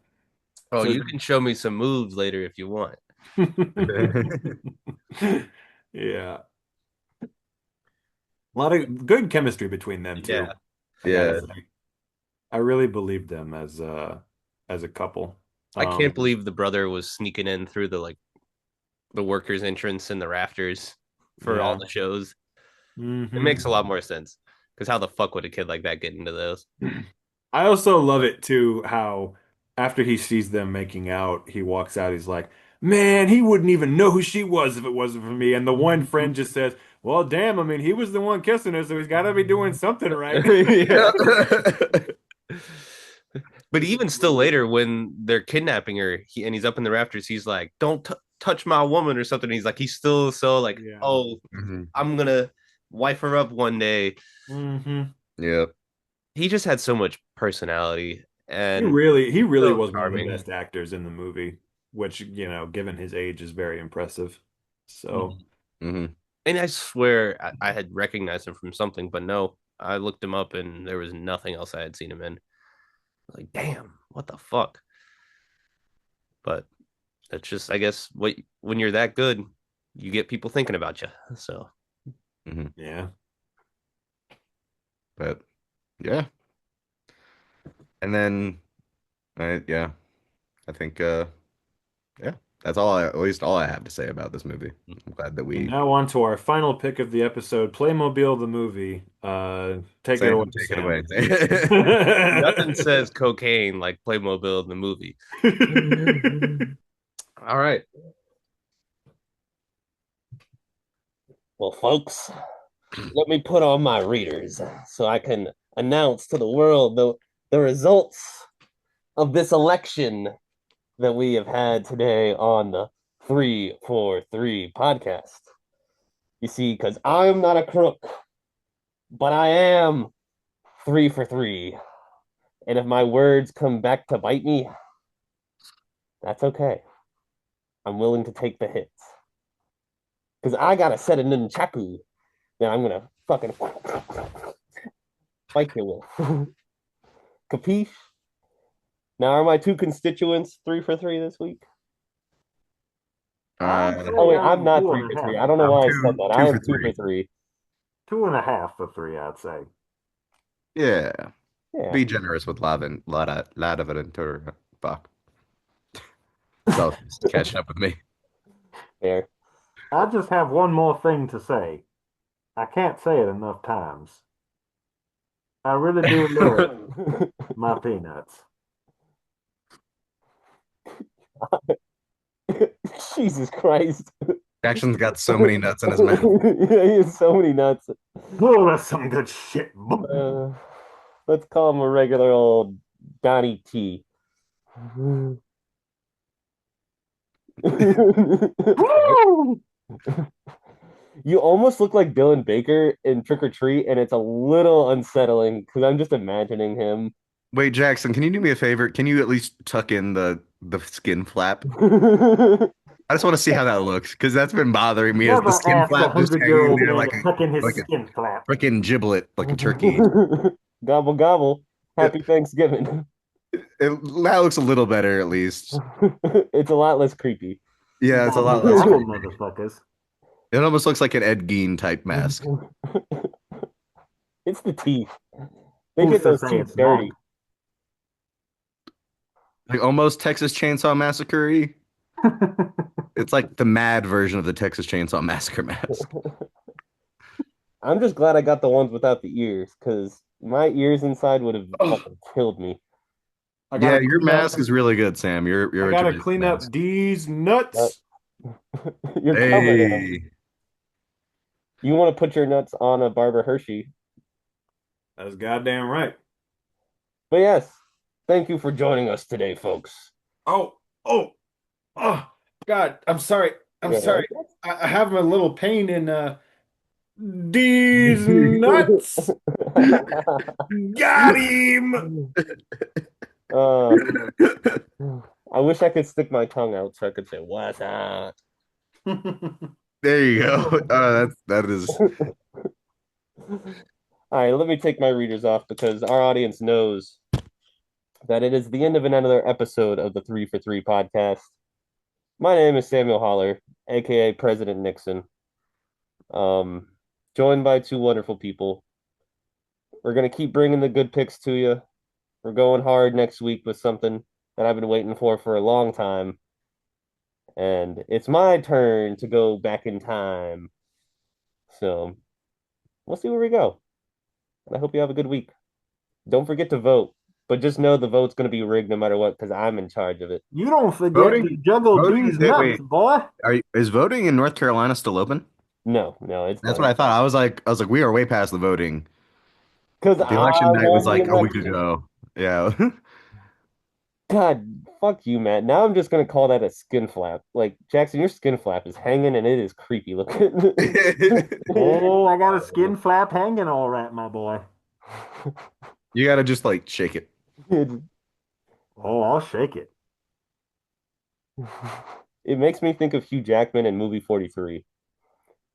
Oh, So, you can show me some moves later if you want. yeah, a lot of good chemistry between them Yeah, too. I gotta Yeah. say. I really believed them as a couple. I can't Um, believe the brother was sneaking in through the workers' entrance in the rafters for all yeah. the shows. It makes a Hmm. lot more sense because how the fuck would a kid like that get into those? I also love it too how after he sees them making out, he walks out. He's like, "Man, he wouldn't even know who she was if it wasn't for me." And the one friend just says, "Well, damn, I mean, he was the one kissing her, so he's got to be doing something right." Yeah. But even still later, when they're kidnapping her, he's up in the rafters, he's like, "Don't touch my woman" or something. He's like, he's still so like, Yeah. "Oh, Mhm. I'm gonna wife her up one day." Hmm. Yep. He just had so much personality, He and really, he he's really so was one of the charming. best actors in the movie, which, given his age, is very impressive. So, Hmm. And I swear I had recognized him from something, but no, I looked him up and there was nothing else I had seen him in. Like, damn, what the fuck? But that's just, I guess, what when you're that good, you get people thinking about you. So Hmm. yeah. But yeah. And then, yeah. I think yeah, that's all at least all I have to say about this movie. I'm glad that And we now on to our final pick of the episode, Playmobil the movie. Take it away, Sam, take it Sam. away. Nothing says cocaine like Playmobil in the movie. All right. Well, folks, let me put on my readers so I can announce to the world the results of this election that we have had today on the 343 podcast. You see, because I'm not a crook, but I am 3 for 3. And if my words come back to bite me, that's okay. I'm willing to take the hits. Because I got a set of nunchaku that I'm going to fucking fight you with. Capiche? Now, are my two constituents 3 for 3 this week? Oh, wait, I'm not 3 for 3. I don't know why I said that. I am 2 for 3. 2.5 for 3, I'd say. Yeah. Yeah. Be generous with Ladaventura. Fuck. So catching up with me. Fair. I just have one more thing to say. I can't say it enough times. I really do love my peanuts. Jesus Christ. Jackson's got so many nuts in his mouth. Yeah, he has so many nuts. Oh, that's some good shit. Let's call him a regular old Donnie T. You almost look like Dylan Baker in Trick or Treat, and it's a little unsettling because I'm just imagining him. Wait, Jackson, can you do me a favor? Can you at least tuck in the skin flap? I just want to see how that looks because that's been bothering me. Is the Never skin ask a flap just hanging 100-year-old there man to tuck in his skin flap. a freaking giblet, like a turkey? Gobble gobble. Happy Thanksgiving. That looks a little better at least. It's a lot less creepy. Yeah, it's a lot less. Gobble, motherfuckers. It almost looks like an Ed Gein type mask. It's the teeth. They Who's get to those say teeth it's dirty. Like almost Texas Chainsaw Massacre. It's like the mad version of the Texas Chainsaw Massacre mask. I'm just glad I got the ones without the ears, because my ears inside would have fucking killed me. Yeah, your mask is really good, Sam. You're I a gotta joyous clean up mask. Deez nuts. You're covered in them. Hey, You want to put your nuts on a Barbara Hershey. That's goddamn right. But yes, thank you for joining us today, folks. Oh, God, I'm sorry. I'm Yeah. sorry. I have a little pain in these nuts. Got him. Uh, I wish I could stick my tongue out so I could say, "What's up?" there you go. That is. All right, let me take my readers off because our audience knows that it is the end of another episode of the 3 for 3 podcast. My name is Samuel Holler, aka President Nixon. Joined by two wonderful people. We're gonna keep bringing the good picks to you. We're going hard next week with something that I've been waiting for a long time. And it's my turn to go back in time. So we'll see where we go. And I hope you have a good week. Don't forget to vote, but just know the vote's going to be rigged no matter what because I'm in charge of it. You don't forget Voting- to juggle voting- these wait. nuts, boy. Is voting in North Carolina still open? No, it's That's not. what I thought. I was like, we are way past the voting. Because The election night was won the like a week election. ago. Yeah. God, fuck you, Matt. Now I'm just gonna call that a skin flap. Like Jackson, your skin flap is hanging and it is creepy looking. Oh, I got a skin flap hanging all right, my boy. You gotta just like shake it. Oh, I'll shake it. It makes me think of Hugh Jackman in movie 43.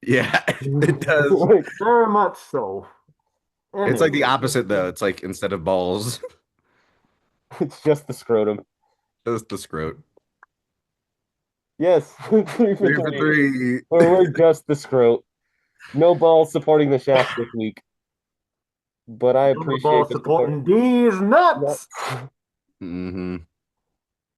Yeah, it does. Like, Very much so. It's like the opposite though. It's like instead of balls, it's just the scrotum. it's the scrot. Yes, 3 for 3 for 3. 3. We're just the scrot. No balls supporting the shaft this week. But I appreciate the supporting these nuts. support. Mm-hmm.